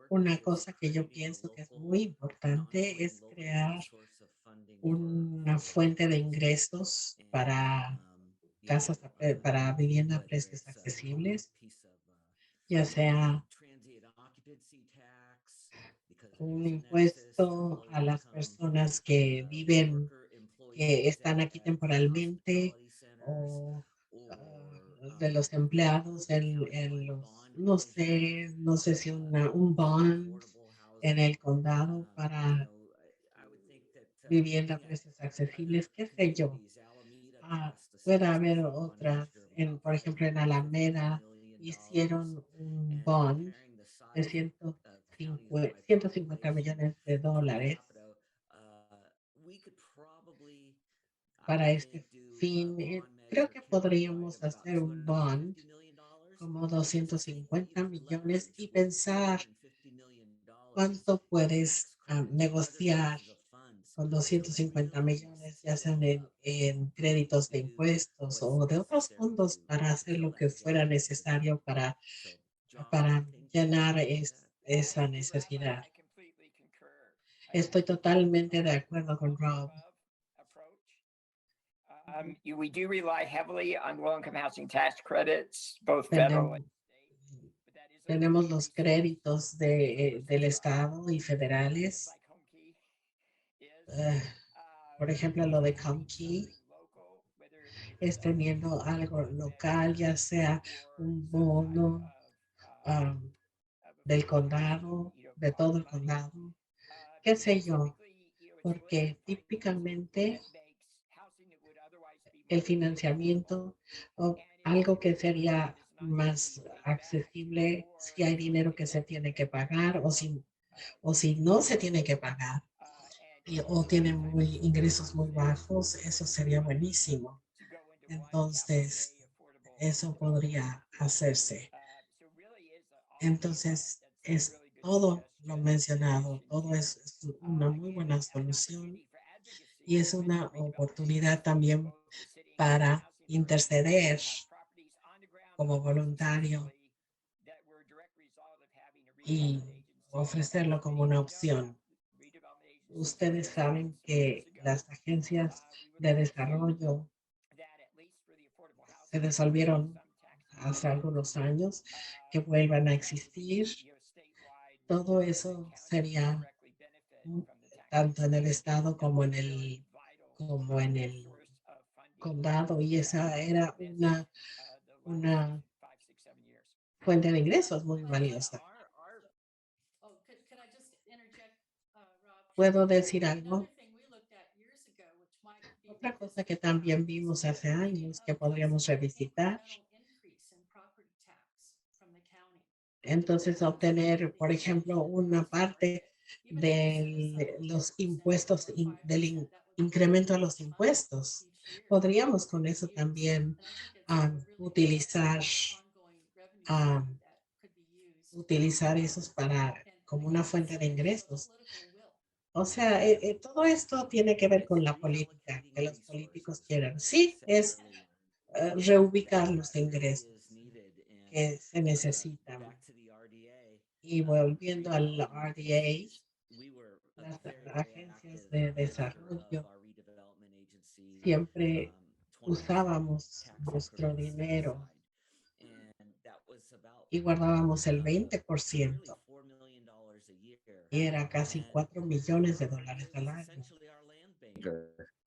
Una cosa que yo pienso que es muy importante es crear una fuente de ingresos para casas, para vivienda a precios accesibles, ya sea un impuesto a las personas que viven, que están aquí temporalmente, o de los empleados en los, no sé si un bond en el condado para vivienda a precios accesibles, qué sé yo. Puede haber otras, por ejemplo, en Alameda hicieron un bond de 150 millones de dólares para este fin. Creo que podríamos hacer un bond como 250 millones y pensar cuánto puedes negociar con 250 millones, ya sean en créditos de impuestos o de otros fondos para hacer lo que fuera necesario para llenar esa necesidad. Estoy totalmente de acuerdo con Rob. We do rely heavily on low-income housing tax credits, both federal and state. Tenemos los créditos del estado y federales. Por ejemplo, lo de Conkey es teniendo algo local, ya sea un bono del condado, de todo el condado, qué sé yo, porque típicamente el financiamiento o algo que sería más accesible si hay dinero que se tiene que pagar o si no se tiene que pagar. o tienen ingresos muy bajos, eso sería buenísimo. Entonces, eso podría hacerse. Entonces, es todo lo mencionado, todo es una muy buena solución y es una oportunidad también para interceder como voluntario y ofrecerlo como una opción. Ustedes saben que las agencias de desarrollo se disolvieron hace algunos años, que vuelvan a existir. Todo eso sería tanto en el estado como en el condado, y esa era una fuente de ingresos muy valiosa. ¿Puedo decir algo? Otra cosa que también vimos hace años que podríamos revisitar, entonces obtener, por ejemplo, una parte de los impuestos, del incremento a los impuestos. Podríamos con eso también utilizar esos como una fuente de ingresos. O sea, todo esto tiene que ver con la política, que los políticos quieran. Sí, es reubicar los ingresos que se necesitan. Y volviendo al RDA, las agencias de desarrollo, siempre usábamos nuestro dinero y guardábamos el 20%. Y era casi $4 millones al año.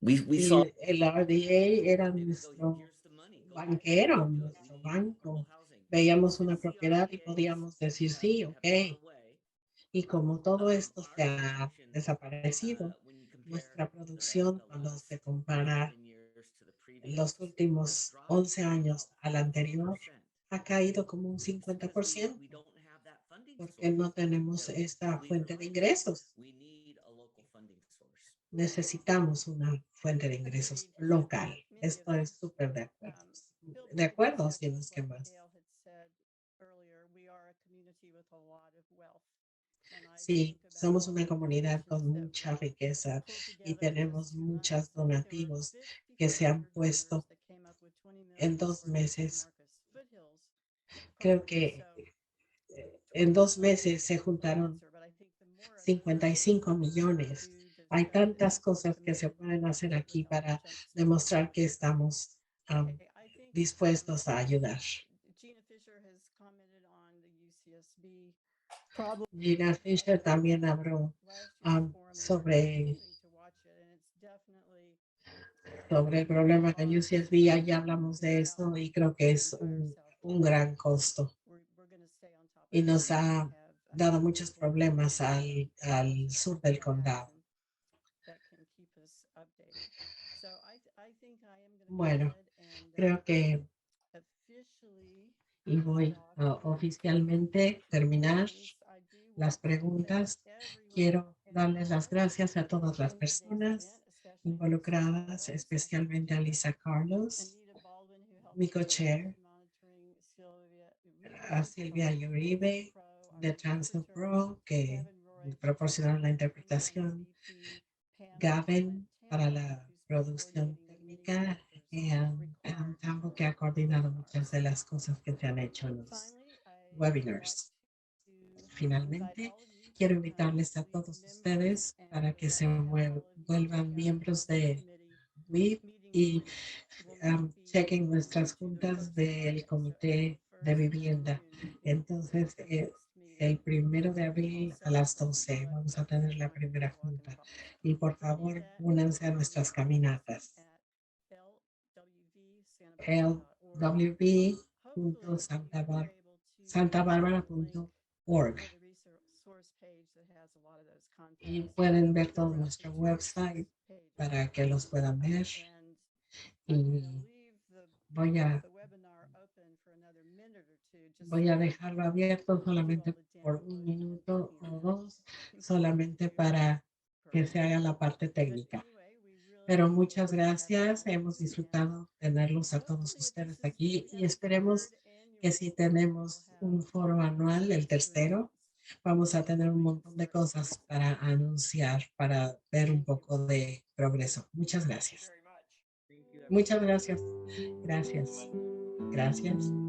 We Y saw el RDA era nuestro banquero, nuestro banco. Veíamos una propiedad y podíamos decir sí, ok. Y como todo esto se ha desaparecido, nuestra producción, cuando se compara los últimos 11 años al anterior, ha caído como un 50%, porque no tenemos esta fuente de ingresos. Necesitamos una fuente de ingresos local. Estoy súper de acuerdo. De acuerdo, si no es que más. Sí, somos una comunidad con mucha riqueza y tenemos muchos donativos que se han puesto en 2 meses. Creo que en 2 meses se juntaron 55 millones. Hay tantas cosas que se pueden hacer aquí para demostrar que estamos dispuestos a ayudar. Gina Fisher también habló sobre el problema de UCSB. Ya hablamos de eso y creo que es un gran costo y nos ha dado muchos problemas al sur del condado. Bueno, creo que y voy a oficialmente terminar las preguntas. Quiero darles las gracias a todas las personas involucradas, especialmente a Lisa Carlos, mi co-chair, a Silvia Uribe de Transfer Pro, que proporcionaron la interpretación, Gavin para la producción técnica, y Tambo, que ha coordinado muchas de las cosas que se han hecho en los webinars. Finalmente, quiero invitarles a todos ustedes para que se vuelvan miembros de WIP y chequen nuestras juntas del Comité de Vivienda. Entonces, el 1 de abril a las 12 vamos a tener la primera junta. Y por favor, únanse a nuestras caminatas. lwv.santabarbara.org. Y pueden ver todo nuestro website para que los puedan ver. Y voy a dejarlo abierto solamente por 1 minuto o 2, solamente para que se haga la parte técnica. Pero muchas gracias. Hemos disfrutado tenerlos a todos ustedes aquí y esperemos que si tenemos un foro anual, el tercero, vamos a tener un montón de cosas para anunciar, para ver un poco de progreso. Muchas gracias. Muchas gracias. Gracias. Gracias.